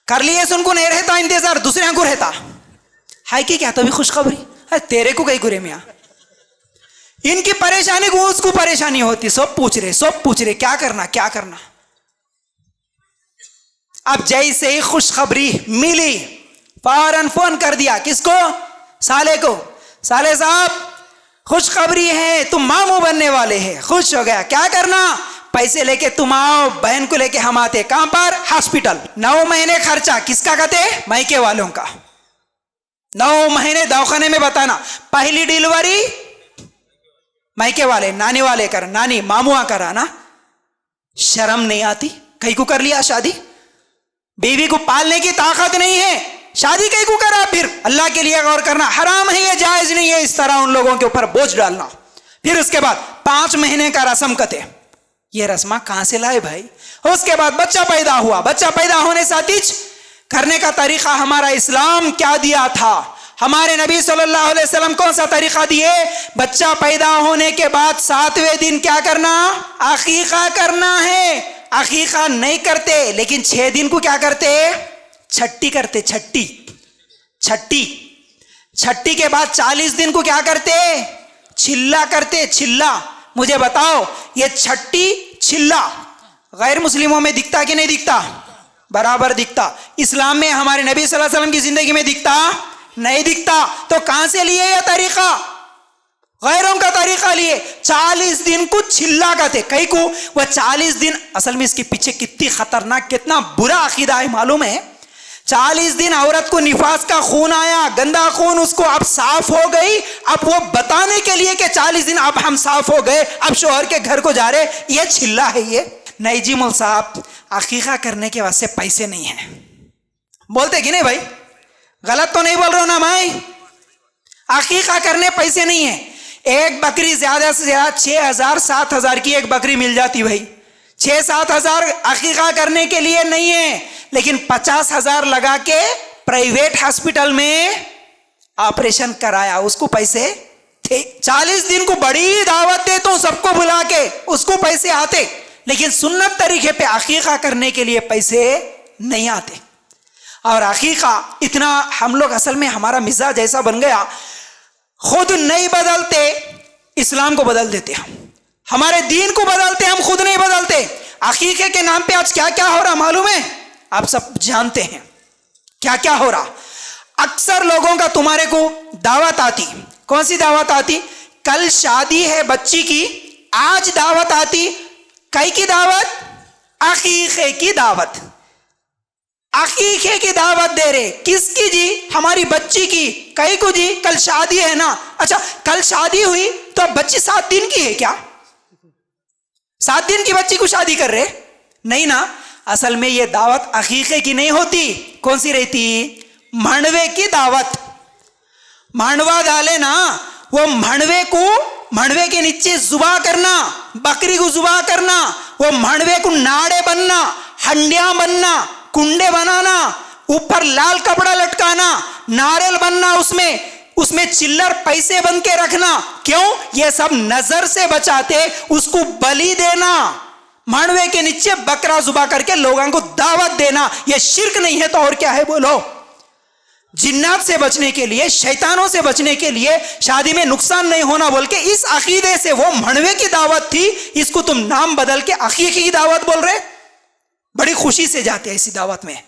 कर लिए सुनको नहीं रहता इंतजार, दूसरे को रहता है कि क्या तो भी खुशखबरी है, तेरे को कहीं गुरे मियां, इनकी परेशानी को उसको परेशानी होती, सब पूछ रहे क्या करना क्या करना। अब जैसे ही खुशखबरी मिली फौरन फोन कर दिया, किसको? साले को। साले साहब खुशखबरी है, तुम मामू बनने वाले हैं। खुश हो गया। क्या करना? पैसे लेके तुम आओ, बहन को लेके हम आते। कहां पर? हॉस्पिटल। 9 महीने खर्चा किसका कहते? मायके वालों का। 9 महीने दवाखाने में बताना। पहली डिलीवरी मायके वाले, नानी वाले कर, नानी मामुआ कराना। शर्म नहीं आती? कहीं को कर लिया शादी? बीवी को पालने की ताकत नहीं है, शादी कहीं को करा? फिर अल्लाह के लिए गौर करना, हराम है ये, जायज नहीं है इस तरह उन लोगों के ऊपर बोझ डालना। फिर उसके बाद 5 महीने का रस्म कते। ये रस्मा कहां से लाए भाई? उसके बाद बच्चा पैदा हुआ। बच्चा पैदा होने साथीज करने का तरीका हमारा इस्लाम क्या दिया था? हमारे नबी सल्लल्लाहु अलैहि वसल्लम कौन सा तरीका दिए? बच्चा पैदा होने के बाद 7वें दिन क्या करना? अकीका करना है। अकीका नहीं करते, लेकिन 6 दिन को क्या करते? छट्टी करते। छट्टी छट्टी छट्टी के बाद 40 दिन को क्या करते? छिल्ला करते। छिल्ला। मुझे बताओ, ये छट्टी छिल्ला गैर मुस्लिमों में दिखता कि नहीं दिखता? बराबर दिखता। इस्लाम में हमारे नबी सल्लल्लाहु अलैहि वसल्लम की जिंदगी में दिखता? नहीं दिखता। तो कहां से लिए यह तरीका? गैरों का तरीका लिए। 40 दिन को छिल्ला कहते। कई को वह 40 दिन, असल में इसके पीछे कितनी खतरनाक, कितना बुरा अकीदा है मालूम है? 40 दिन औरत को निफास का खून आया, गंदा खून, उसको अब साफ हो गई। अब वो बताने के लिए कि 40 दिन अब हम साफ हो गए, अब शोहर के घर को जा रहे, ये छिल्ला है ये? नहीं जी मौल साहब, अकीका करने के वास्ते पैसे नहीं है। बोलते कि नहीं भाई? गलत तो नहीं बोल रहा ना भाई? अकीका करने पैसे नहीं है। एक बकरी ज्यादा से ज्यादा 6,000 7,000 की एक बकरी मिल जाती भाई। 6-7 हजार अकीका करने के लिए नहीं है, लेकिन 50,000 लगा के प्राइवेट हॉस्पिटल में ऑपरेशन कराया, उसको पैसे थे। 40 दिन को बड़ी दावत देता हूं सबको बुला के, उसको पैसे आते, लेकिन सुन्नत तरीके पे अकीका करने के लिए पैसे नहीं आते। और अकीका इतना हम लोग, असल में हमारा मिजाज ऐसा बन गया, खुद नहीं बदलते इस्लाम को बदल देते हम, हमारे दीन को बदलते हम, खुद नहीं बदलते। अकीके के नाम पे आज क्या क्या हो रहा मालूम है? आप सब जानते हैं क्या क्या हो रहा। अक्सर लोगों का तुम्हारे को दावत आती, कौन सी दावत आती? कल शादी है बच्ची की, आज दावत आती, कई की दावत? अकीके की दावत। अकीके की दावत दे रहे, किसकी जी? हमारी बच्ची की। कई को जी? कल शादी है ना। अच्छा, कल शादी हुई तो अब बच्ची 7 दिन की है क्या? 7 दिन की बच्ची को शादी कर रहे? नहीं ना। असल में ये दावत अकीके की नहीं होती, कौन सी रहती? मांडवे की दावत। मांडवा डाले ना, वो मांडवे को, मांडवे के नीचे जुबा करना, बकरी को जुबा करना, वो मांडवे को नाड़े बनना, हंडिया बनना, कुंडे बनाना, ऊपर लाल कपड़ा लटकाना, नारियल बनना, उसमें चिल्लर पैसे बन के रखना। क्यों? ये सब नजर से बचाते, उसको बलि देना, मांडवे के नीचे बकरा जुबा करके लोगों को दावत देना। ये शिर्क नहीं है तो और क्या है बोलो? जिन्नात से बचने के लिए, शैतानों से बचने के लिए, शादी में नुकसान नहीं होना बोल के, इस अकीदे से वो मांडवे की दावत थी, इसको तुम नाम बदल के अकीके की दावत बोल रहे। बड़ी खुशी से जाते हैं ऐसी दावत में।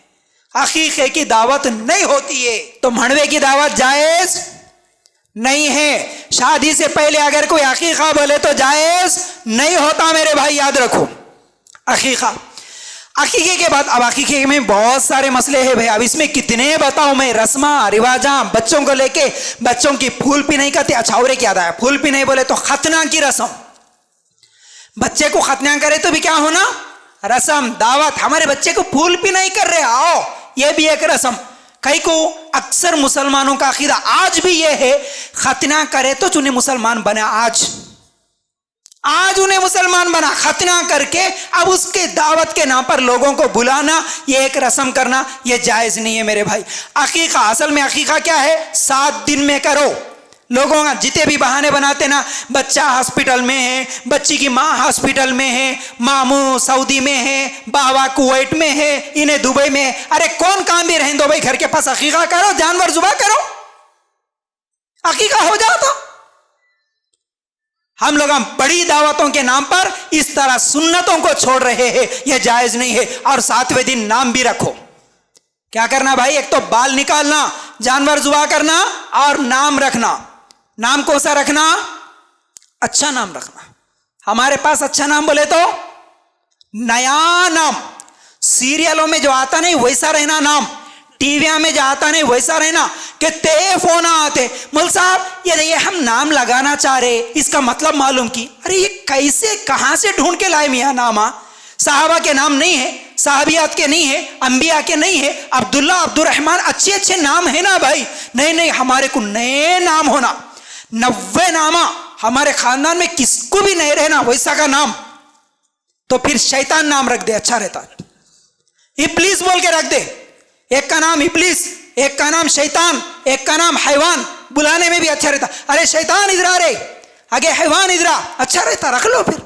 अकीके की दावत नहीं होती है तो मांडवे की दावत जायज नहीं है। शादी से पहले अगर कोई अकीका बोले तो जायज नहीं होता मेरे भाई, याद रखो। अकीका, अकीके के बाद अब अकीके में बहुत सारे मसले हैं भाई, अब इसमें कितने बताऊं मैं। रस्मा रिवाजा बच्चों को लेके, बच्चों की फूल भी नहीं करते। अच्छा, और क्या था? फूल भी नहीं बोले तो खतना की रस्म, बच्चे को खतना करे तो भी क्या होना? रस्म, दावत। हमारे बच्चे को फूल भी नहीं कर रहे, आओ, ये भी एक रस्म। कई को अक्सर मुसलमानों का अकीदा आज भी ये है, खतना करे तो उन्हें मुसलमान बना। आज उन्हें मुसलमान बना, खतना करके अब उसके दावत के नाम पर लोगों को बुलाना, ये एक रस्म करना, ये जायज नहीं है मेरे भाई। अकीका, असल में अकीका क्या है? 7 दिन में करो। लोगों का जितने भी बहाने बनाते ना, बच्चा हॉस्पिटल में है, बच्ची की माँ हॉस्पिटल में है, मामू सऊदी में है, बाबा कुवैत में है, इन्हें दुबई में है। अरे कौन काम भी रहें दो भाई, घर के पास अकीका करो, जानवर जुबा करो, अकीका हो जाता। हम लोग बड़ी दावतों के नाम पर इस तरह सुन्नतों को छोड़ रहे हैं, यह जायज नहीं है। और 7वें दिन नाम भी रखो। क्या करना भाई? एक तो बाल निकालना, जानवर जुबा करना और नाम रखना। नाम कौन सा रखना? अच्छा नाम रखना। हमारे पास अच्छा नाम बोले तो नया नाम। सीरियलों में जो आता नहीं वैसा रहना नाम, टीविया में जो आता नहीं वैसा रहना। कि ते फोन आते मुल साहब ये हम नाम लगाना चाह रहे, इसका मतलब मालूम की। अरे ये कैसे कहां से ढूंढ के लाए मियाँ नामा? साहबा के नाम नहीं है, साहबियात के नहीं है, अंबिया के नहीं है, अब्दुल्ला अब्दुर्रहमान अच्छे अच्छे नाम है ना भाई। नहीं नहीं, हमारे को नए नाम होना। 90 नामा हमारे खानदान में किसको भी नहीं रहना वैसा का नाम। तो फिर शैतान नाम रख दे, अच्छा रहता। इब्लीस बोल के रख दे। एक का नाम इब्लीस, एक का नाम शैतान, एक का नाम हैवान, बुलाने में भी अच्छा रहता। अरे शैतान इधर आ रे, आगे हैवान इधर आ, अच्छा रहता, रख लो फिर।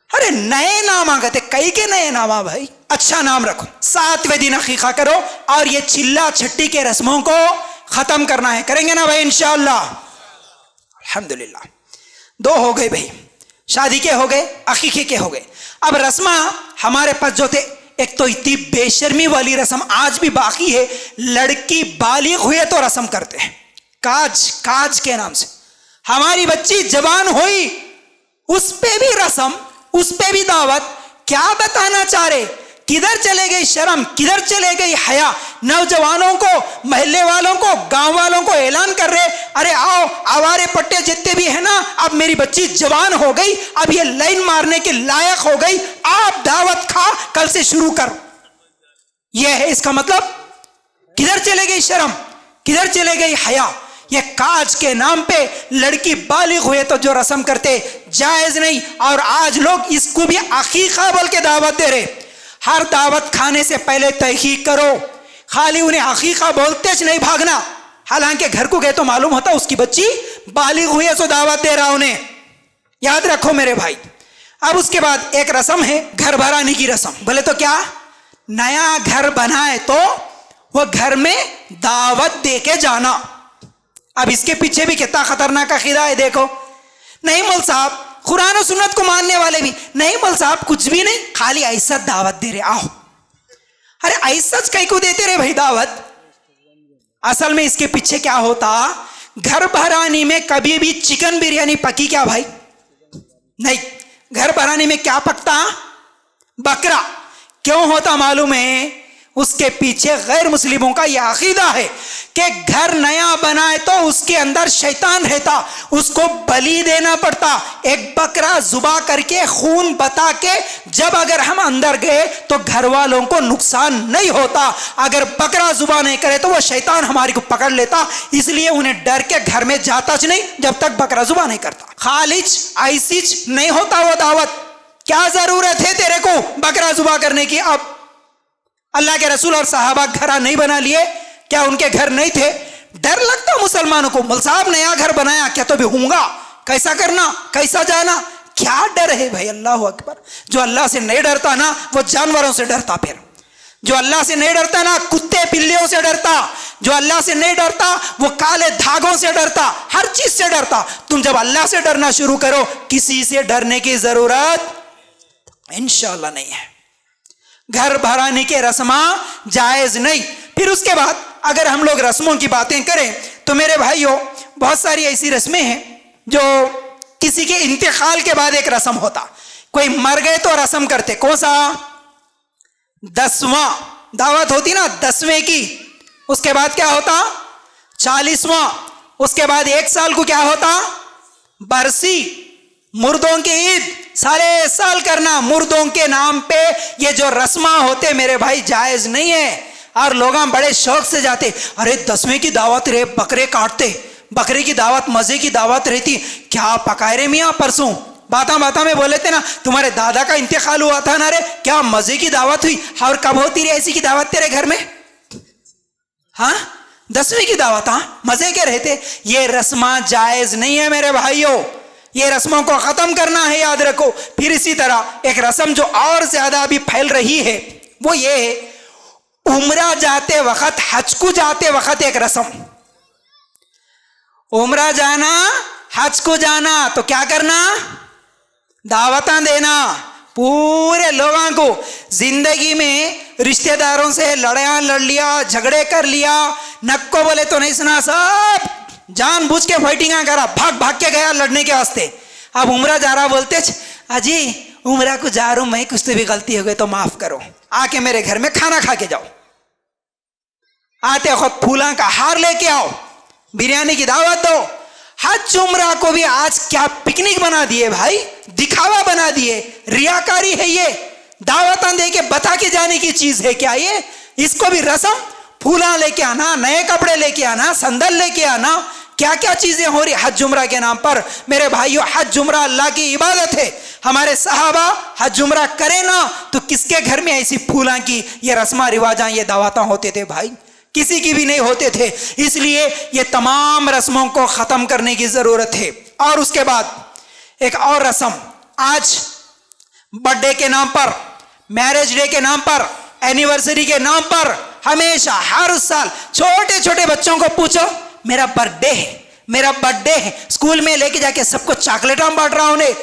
अरे नए नाम आ गए, कई के नए नाम आ भाई। अच्छा नाम रखो। 7वें दिन अकीका करो और ये चिल्ला छट्टी के रस्मों को खत्म करना है। करेंगे ना भाई इंशाअल्लाह? अल्हम्दुलिल्लाह। 2 हो गए भाई, शादी के हो गए, अकीके के हो गए। अब रस्मा हमारे पास जो थे, एक तो इतनी बेशर्मी वाली रस्म आज भी बाकी है। लड़की बालिग हुए तो रस्म करते हैं काज, काज के नाम से। हमारी बच्ची जवान हुई, उस पे भी रस्म, उस पे भी दावत। क्या बताना चाह रहे? किधर चले गई शर्म, किधर चले गई हया? नौजवानों को, महल्ले वालों को, गांव वालों को ऐलान कर रहे, अरे आओ आवारे पट्टे जितने भी है ना, अब मेरी बच्ची जवान हो गई, अब ये लाइन मारने के लायक हो गई, आप दावत खा, कल से शुरू कर। यह है इसका मतलब। किधर चले गई शर्म, किधर चले गई हया? ये काज के नाम पे लड़की बालिग हुए तो जो रस्म करते जायज नहीं। और आज लोग इसको भी अकीका बोल के दावत दे रहे। हर दावत खाने से पहले तहकीक करो, खाली उन्हें अकीका बोलते नहीं भागना। हालांकि घर को गए तो मालूम होता उसकी बच्ची बालिग हुई है तो दावत दे रहा उन्हें। याद रखो मेरे भाई। अब उसके बाद एक रस्म है घर भराने की रस्म। बोले तो क्या? नया घर बनाए तो वह घर में दावत दे के जाना। अब इसके पीछे भी कितना खतरनाक अकीदा है देखो। नहीं मौल साहब, कुरान और सुन्नत को मानने वाले भी नहीं मौल साहब, कुछ भी नहीं, खाली ऐसा दावत दे रहे, आओ। अरे ऐसा कहीं को देते रहे भाई दावत? असल में इसके पीछे क्या होता? घर भरानी में कभी भी चिकन बिरयानी पकी क्या भाई? नहीं। घर भरानी में क्या पकता? बकरा। क्यों होता मालूम है? उसके पीछे गैर मुस्लिमों का यह अकीदा है कि घर नया बनाए तो उसके अंदर शैतान रहता, उसको बलि देना पड़ता। एक बकरा जुबा करके खून बता के जब अगर हम अंदर गए तो घर वालों को नुकसान नहीं होता। अगर बकरा जुबा नहीं करे तो वह शैतान हमारी को पकड़ लेता, इसलिए उन्हें डर के घर में जाता नहीं जब तक बकरा जुबा नहीं करता। खालिज ऐसीज नहीं होता वो दावत। क्या जरूरत है तेरे को बकरा जुबा करने की? अब अल्लाह के रसूल और साहबा घर नहीं बना लिए क्या? उनके घर नहीं थे? डर लगता मुसलमानों को, मौल साहब नया घर बनाया क्या तो भी होऊंगा, कैसा करना, कैसा जाना? क्या डर है भाई? अल्लाह अकबर। जो अल्लाह से नहीं डरता ना वो जानवरों से डरता। फिर जो अल्लाह से नहीं डरता ना कुत्ते बिल्लियों से डरता। जो अल्लाह से नहीं डरता वो काले धागों से डरता, हर चीज से डरता। तुम जब अल्लाह से डरना शुरू करो किसी से डरने की जरूरत इंशाअल्लाह नहीं है। घर भराने के रस्मा जायज नहीं। फिर उसके बाद अगर हम लोग रस्मों की बातें करें तो मेरे भाइयों बहुत सारी ऐसी रस्में हैं जो किसी के इंतकाल के बाद एक रस्म होता। कोई मर गए तो रस्म करते, कौन सा? 10वां दावत होती ना 10वें की। उसके बाद क्या होता? 40वां। उसके बाद 1 साल को क्या होता? बरसी, मुर्दों की ईद। सारे साल करना मुर्दों के नाम पे ये जो रस्मा होते मेरे भाई जायज नहीं है। और लोग बड़े शौक से जाते, अरे 10वें की दावत रे, बकरे काटते, बकरे की दावत मजे की दावत रहती। क्या पकाए रे मियाँ? परसों बाता बाता में बोले थे ना तुम्हारे दादा का इंतकाल हुआ था ना रे, क्या मजे की दावत हुई? और कब होती रही ऐसी की दावत तेरे घर में? हाँ 10वें की दावत, हाँ मजे के रहते। ये रस्मा जायज नहीं है मेरे भाइयों, ये रस्मों को खत्म करना है, याद रखो। फिर इसी तरह एक रस्म जो और ज्यादा अभी फैल रही है वो ये है, उम्रा जाते वक्त, हज को जाते वक्त एक रस्म। उम्रा जाना, हज को जाना तो क्या करना? दावतां देना पूरे लोगों को। जिंदगी में रिश्तेदारों से लड़ लिया, झगड़े कर लिया, नक्को बोले तो नहीं सुना, सब जानबूझ के फाइटिंग करा, भाग भाग के गया लड़ने के वास्ते। अब उमरा जा रहा, बोलते अजी उमरा को जा रहा हूं मैं, कुछ तो भी गलती हो गई तो माफ करो, आके मेरे घर में खाना खा के जाओ। आते वक्त फूला का हार लेके आओ, बिरयानी की दावत दो। हज उमरा को भी आज क्या पिकनिक बना दिए भाई, दिखावा बना दिए, रियाकारी है ये, दावत दे के बता के जाने की चीज है क्या ये? इसको भी रस्म, फूला लेके आना, नए कपड़े लेके आना, संदल लेके आना, क्या क्या चीजें हो रही हज उमरा के नाम पर। मेरे भाइयों, हज उमरा अल्लाह की इबादत है। हमारे सहाबा हज उमरा करे ना तो किसके घर में ऐसी फूला की ये रस्मा रिवाजा, ये दावता होते थे भाई? किसी की भी नहीं होते थे। इसलिए ये तमाम रस्मों को खत्म करने की जरूरत है। और उसके बाद एक और रस्म, आज बर्थडे के नाम पर, मैरिज डे के नाम पर, एनिवर्सरी के नाम पर हमेशा हर साल छोटे छोटे बच्चों को पूछो मेरा बर्थडे है, मेरा बर्थडे है, स्कूल में लेके जाके सबको चॉकलेटा बांट रहा, उन्हें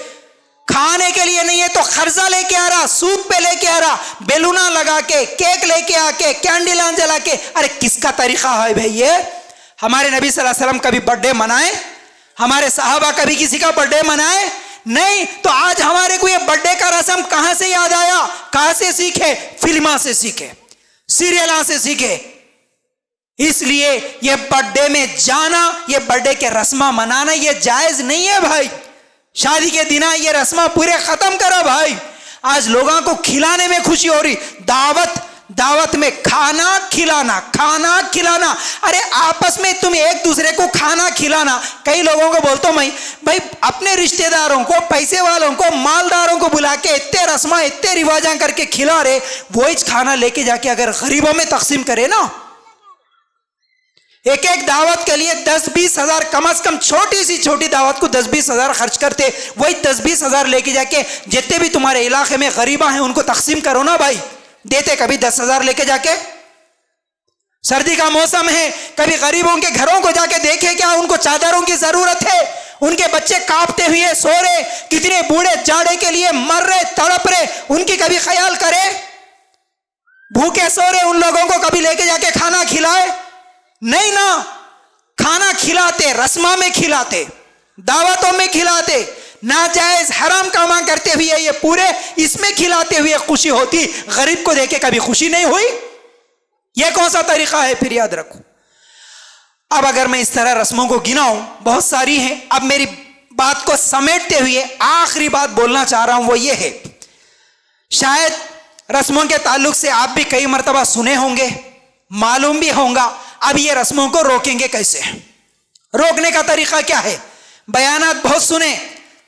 खाने के लिए नहीं है तो खर्जा लेके आ रहा, सूप पे लेके आ रहा, बेलूना लगा के, केक लेके आके, कैंडल जला के। अरे किसका तरीका है भाई ये? हमारे नबी सल्लल्लाहु अलैहि वसल्लम कभी बर्थडे मनाए? हमारे साहबा कभी किसी का बर्थडे मनाए? नहीं। तो आज हमारे को ये बर्थडे का रस्म कहां से याद आया? कहां से सीखे? फिल्मा से सीखे, सीरियला से सीखे। इसलिए ये बर्थडे में जाना, ये बर्थडे के रस्मा मनाना ये जायज नहीं है भाई। शादी के दिन ये रस्मा पूरे खत्म करो भाई। आज लोगों को खिलाने में खुशी हो रही, दावत में खाना खिलाना, खाना खिलाना। अरे आपस में तुम एक दूसरे को खाना खिलाना। कई लोगों को बोलता हूं मैं, भाई अपने रिश्तेदारों को, पैसे वालों को, मालदारों को बुला के इतने रस्मा, इतने रिवाजा करके खिला रहे, वही खाना लेके जाके अगर गरीबों में तकसीम करे ना, एक एक दावत के लिए 10-20 हजार, कम से कम छोटी सी छोटी दावत को 10-20 हजार खर्च करते, वही 10-20 हजार लेके जाके जितने भी तुम्हारे इलाके में गरीबा हैं उनको तकसीम करो ना भाई। देते कभी 10 हजार लेके जाके? सर्दी का मौसम है, कभी गरीबों के घरों को जाके देखे क्या उनको चादरों की जरूरत है? उनके बच्चे कांपते हुए सो रहे, कितने बूढ़े जाड़े के लिए मर रहे, तड़प रहे, उनकी कभी ख्याल करे? भूखे सो रहे उन लोगों को कभी लेके जाके खाना खिलाए? नहीं ना। खाना खिलाते, रस्मा में खिलाते, दावतों में खिलाते, नाजायज हराम कामा करते हुए ये पूरे इसमें खिलाते हुए खुशी होती, गरीब को देखे कभी खुशी नहीं हुई। ये कौन सा तरीका है? फिर याद रखो। अब अगर मैं इस तरह रस्मों को गिनाऊं, बहुत सारी हैं। अब मेरी बात को समेटते हुए आखिरी बात बोलना चाह रहा हूं, वो ये है, शायद रस्मों के ताल्लुक से आप भी कई मर्तबा सुने होंगे, मालूम भी होगा। अब ये रस्मों को रोकेंगे कैसे? रोकने का तरीका क्या है? बयानात बहुत सुने,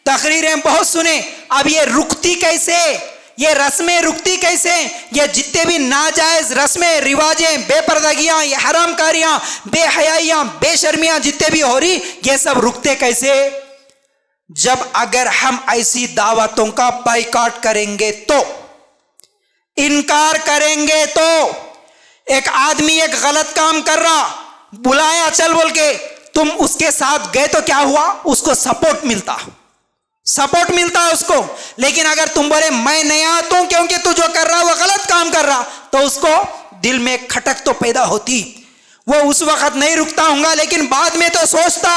तकरीरें बहुत सुने, अब ये रुकती कैसे? ये रस्में रुकती कैसे? ये जितने भी नाजायज रस्में, रिवाजें, बेपर्दगियां, ये हरामकारियां, बेहयाइयां, बेशर्मियां जितने भी हो रही, ये सब रुकते कैसे? जब अगर हम ऐसी दावतों का बाइकआउट करेंगे तो, इनकार करेंगे तो। एक आदमी एक गलत काम कर रहा, बुलाया चल बोल के, तुम उसके साथ गए तो क्या हुआ? उसको सपोर्ट मिलता है उसको। लेकिन अगर तुम बोले मैं नहीं आता हूं क्योंकि तू जो कर रहा वो गलत काम कर रहा, तो उसको दिल में खटक तो पैदा होती। वो उस वक्त नहीं रुकता होगा, लेकिन बाद में तो सोचता।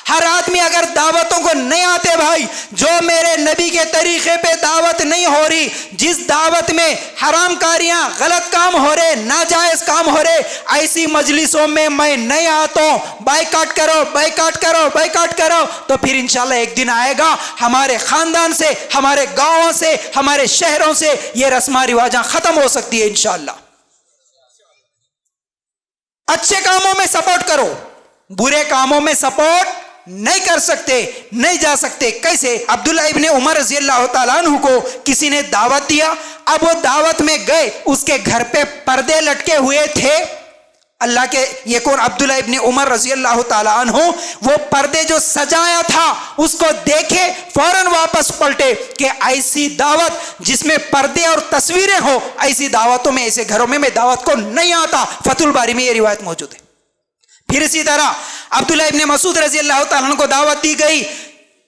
हर आदमी अगर दावतों को नहीं आते भाई, जो मेरे नबी के तरीके पे दावत नहीं हो रही, जिस दावत में हरामकारियां, गलत काम हो रहे, नाजायज काम हो रहे, ऐसी मजलिसों में मैं नहीं आता हूं, बाइकआउट करो, बाइकआउट करो, बाइकआउट करो, तो फिर इंशाल्लाह एक दिन आएगा हमारे खानदान से, हमारे गांवों से, हमारे शहरों से ये रस्मा रिवाजा खत्म हो सकती है इंशाल्लाह। अच्छे कामों में सपोर्ट करो, बुरे कामों में सपोर्ट नहीं कर सकते, नहीं जा सकते। कैसे? अब्दुल्ला इब्ने उमर रज़ी अल्लाह ताला अन्हु को किसी ने दावत दिया। अब वो दावत में गए, उसके घर पे पर्दे लटके हुए थे। अल्लाह के ये कौन? अब्दुल्ला इब्ने उमर रज़ी अल्लाह ताला अन्हु, वो पर्दे जो सजाया था उसको देखे, फौरन वापस पलटे कि ऐसी दावत जिसमें पर्दे और तस्वीरें हो, ऐसी दावतों में, ऐसे घरों में मैं दावत को नहीं आता। फतुल बारी में ये रिवायत मौजूद है। फिर इसी तरह अब्दुल्ला इब्ने मसूद रज़ी अल्लाह ताला अन्हु को दावत दी गई,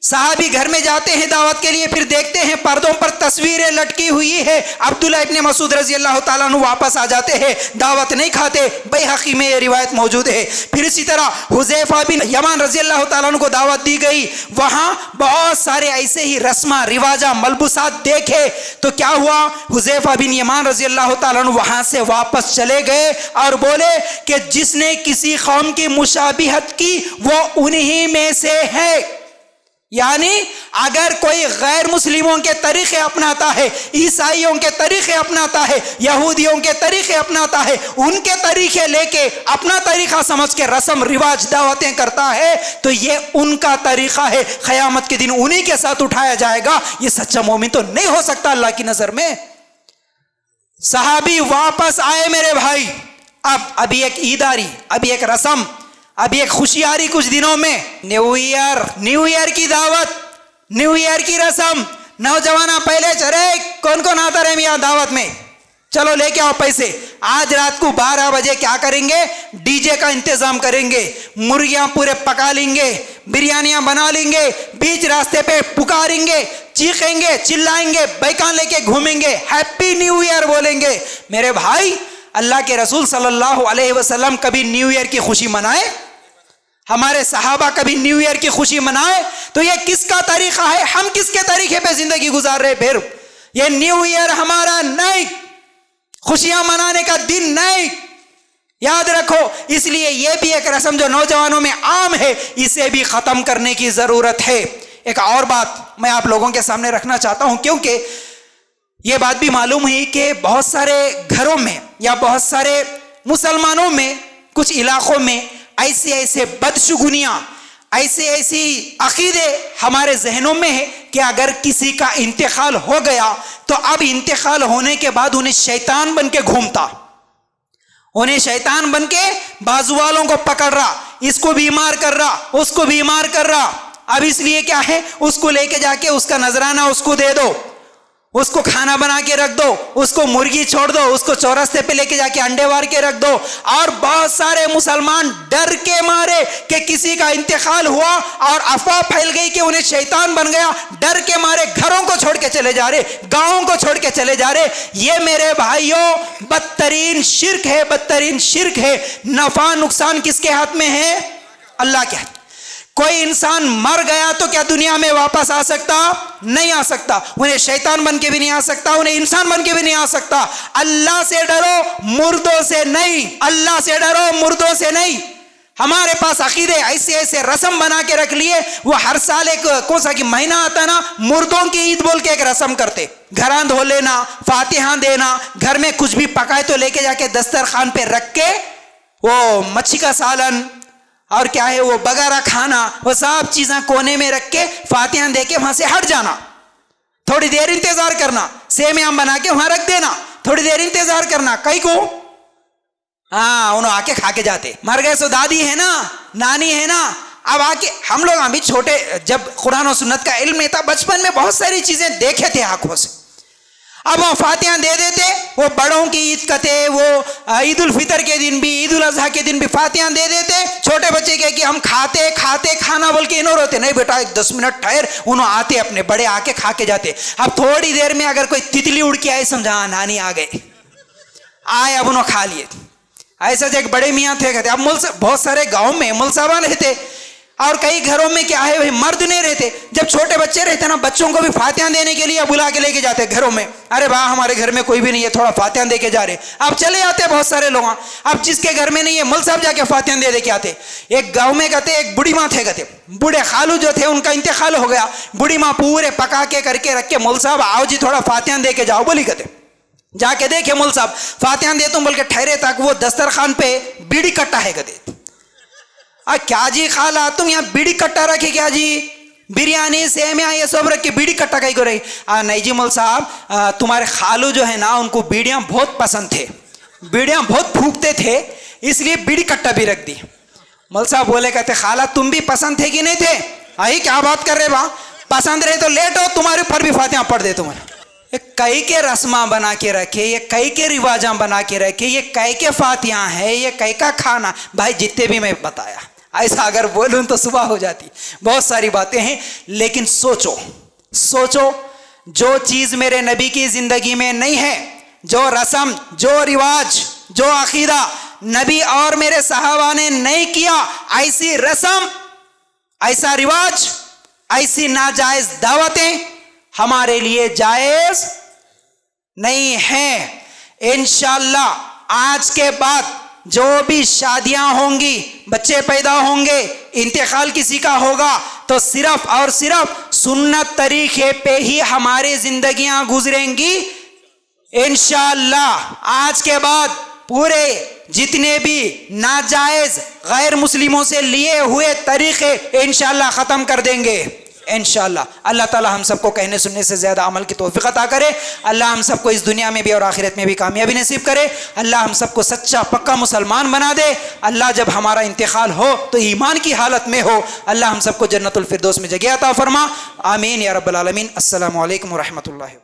साहबी घर में जाते हैं दावत के लिए, फिर देखते हैं पर्दों पर तस्वीरें लटकी हुई है। अब्दुल्ला इब्ने मसूद रजी अल्लाह ताला अन्हु वापस आ जाते हैं, दावत नहीं खाते। बैहक़ी में ये रिवायत मौजूद है। फिर इसी तरह हुज़ैफ़ा बिन यमान रजी अल्लाह ताला अन्हु को दावत दी गई, वहाँ बहुत सारे ऐसे ही रस्मा रिवाजा मलबूसात देखे तो क्या हुआ, हुज़ैफ़ा बिन यमान रजी अल्लाह ताला अन्हु वहाँ से वापस चले गए और बोले कि जिसने किसी कौम की मुशाबिहत की वो उन्हीं में से है। यानी अगर कोई गैर मुस्लिमों के तरीके अपनाता है, ईसाइयों के तरीके अपनाता है, यहूदियों के तरीके अपनाता है, उनके तरीके लेके अपना तरीका समझ के रस्म रिवाज दावतें करता है तो ये उनका तरीका है, क़यामत के दिन उन्हीं के साथ उठाया जाएगा। ये सच्चा मोमिन तो नहीं हो सकता अल्लाह की नजर में। सहाबी वापस आए मेरे भाई, अब अभी एक ईद आ रही, अभी एक रस्म, अभी एक खुशी आ रही कुछ दिनों में, न्यू ईयर की दावत, न्यू ईयर की रस्म। नौजवाना पहले चले, कौन कौन आता रहे मियाँ दावत में, चलो लेके आओ पैसे। आज रात को 12 बजे क्या करेंगे, डीजे का इंतजाम करेंगे, मुर्गियां पूरे पका लेंगे, बिरयानियां बना लेंगे, बीच रास्ते पे पुकारेंगे, चीखेंगे, चिल्लाएंगे, बैकान लेके घूमेंगे, हैप्पी न्यू ईयर बोलेंगे। मेरे भाई, अल्लाह के रसूल सल्लल्लाहु अलैहि वसल्लम कभी न्यू ईयर की खुशी मनाए? हमारे सहाबा कभी न्यू ईयर की खुशी मनाए? तो ये किसका तरीका है? हम किसके तरीके पे जिंदगी गुजार रहे? फिर ये न्यू ईयर हमारा नहीं, खुशियां मनाने का दिन नहीं, याद रखो। इसलिए ये भी एक रस्म जो नौजवानों में आम है, इसे भी खत्म करने की जरूरत है। एक और बात मैं आप लोगों के सामने रखना चाहता हूं, क्योंकि ये बात भी मालूम हुई कि बहुत सारे घरों में या बहुत सारे मुसलमानों में कुछ इलाकों में ऐसे ऐसे बदशुगुनियां, ऐसी अकीदे हमारे जहनों में है कि अगर किसी का इंतकाल हो गया तो अब इंतकाल होने के बाद उन्हें शैतान बन के घूमता, उन्हें शैतान बन के बाजू वालों को पकड़ रहा, इसको बीमार कर रहा, उसको बीमार कर रहा। अब इसलिए क्या है, उसको लेके जाके उसका नजराना उसको दे दो, उसको खाना बना के रख दो, उसको मुर्गी छोड़ दो, उसको चौरास्ते पे लेके जाके अंडे वार के रख दो। और बहुत सारे मुसलमान डर के मारे कि किसी का इंतकाल हुआ और अफवाह फैल गई कि उन्हें शैतान बन गया, डर के मारे घरों को छोड़ के चले जा रहे, गांवों को छोड़ के चले जा रहे। ये मेरे भाइयों बदतरीन शिर्क है, बदतरीन शिर्क है। नफा नुकसान किसके हाथ में है? अल्लाह के हाथ। कोई इंसान मर गया तो क्या दुनिया में वापस आ सकता? नहीं आ सकता। उन्हें शैतान बन के भी नहीं आ सकता, उन्हें इंसान बन के भी नहीं आ सकता। अल्लाह से डरो, मुर्दों से नहीं। अल्लाह से डरो, मुर्दों से नहीं। हमारे पास अकीदे ऐसे ऐसे रस्म बना के रख लिए। वो हर साल एक कौन सा कि महीना आता ना, मुर्दों की ईद बोल के एक रस्म करते, घरां धो लेना, फातिहा देना, घर में कुछ भी पकाए तो लेके जाके दस्तरखान पे रख के वो मच्छी का सालन और क्या है वो बगारा खाना, वो सब चीजें कोने में रख के फातिहा दे के वहां से हट जाना, थोड़ी देर इंतजार करना, सेमियां बना के वहां रख देना, थोड़ी देर इंतजार करना। कई को हाँ उन्होंने आके खा के जाते। मर गए सो दादी है ना, नानी है ना, अब आके हम लोग अभी छोटे जब कुरान और सुन्नत का इल्म नहीं था, बचपन में बहुत सारी चीजें देखे थे आंखों से। अब वो फातिहा दे देते, वो बड़ों की ईद करते, वो ईद उल फितर के दिन भी, ईद उल अजहा के दिन भी फातिहा दे देते। छोटे बच्चे के कि हम खाते खाते खाना बोल के इन्हों रोते, नहीं बेटा एक 10 मिनट ठहर, उन्होंने आते अपने बड़े आके खा के जाते। अब थोड़ी देर में अगर कोई तितली उड़ के आए, समझा नानी आ गए, आए अब उन्होंने खा लिए। ऐसा एक बड़े मियाँ थे कहते। अब बहुत सारे गाँव में मुलसाबा रहते और कई घरों में क्या है भाई मर्द नहीं रहते। जब छोटे बच्चे रहते ना, बच्चों को भी फातिहा देने के लिए बुला के लेके जाते घरों में। अरे वाह हमारे घर में कोई भी नहीं है, थोड़ा फातिहा दे के जा रहे। अब चले आते बहुत सारे लोग। अब जिसके घर में नहीं है मुल साहब जाके फातिहा दे के आते। एक गाँव में कहते एक बूढ़ी माँ थे, कहते बूढ़े खालू जो थे उनका इंतकाल हो गया। बूढ़ी माँ पूरे पका के करके रख के, मुल साहब आओ जी थोड़ा फातिहा दे के जाओ बोली। कहते जाके देखे मुल साहब फातिहा दे तुम बोल के ठहरे तक वो दस्तरखान पे बीड़ी कट्टा है। कहते क्या जी खाला तुम यहाँ बीड़ी कट्टा रखे क्या जी, बिरयानी सेमिया ये सब रख के बीड़ी कट्टा कहीं को रही? नहीं जी मुल साहब तुम्हारे खालू जो है ना उनको बीड़ियाँ बहुत पसंद थे, बीड़ियाँ बहुत फूकते थे, इसलिए बीड़ी कट्टा भी रख दी। मुल साहब बोले कहते खाला तुम भी पसंद थे कि नहीं थे? आई क्या बात कर रहे बा, पसंद रहे तो लेट हो, तुम्हारे ऊपर भी फातिहा पढ़ दे तुम्हारे। कई के रस्मा बना के रखे, ये कई के रिवाजा बना के रखे, ये कई के फातिहा है, ये कई का खाना। भाई जितने भी मैं बताया ऐसा अगर बोलूं तो सुबह हो जाती। बहुत सारी बातें हैं, लेकिन सोचो सोचो, जो चीज मेरे नबी की जिंदगी में नहीं है, जो रस्म, जो रिवाज, जो अकीदा नबी और मेरे सहाबा ने नहीं किया, ऐसी रस्म, ऐसा रिवाज, ऐसी नाजायज दावतें हमारे लिए जायज नहीं है। इंशाअल्लाह आज के बाद जो भी शादियां होंगी, बच्चे पैदा होंगे, इंतकाल किसी का होगा, तो सिर्फ और सिर्फ सुन्नत तरीके पे ही हमारी जिंदगियां गुजरेंगी इंशाअल्लाह। आज के बाद पूरे जितने भी नाजायज गैर मुस्लिमों से लिए हुए तरीके इंशाअल्लाह ख़त्म कर देंगे इंशाअल्लाह। अल्लाह ताला हम सबको कहने सुनने से ज़्यादा अमल की तौफीक अता करे। अल्लाह हम सबको इस दुनिया में भी और आखिरत में भी कामयाबी नसीब करे। अल्लाह हम सबको सच्चा पक्का मुसलमान बना दे। अल्लाह जब हमारा इंतकाल हो तो ईमान की हालत में हो। अल्लाह हम सबको जन्नतुल फिरदौस में जगह अता फरमा। आमीन या रब्बल आलमीन। अस्सलामु अलैकुम व रहमतुल्लाहि।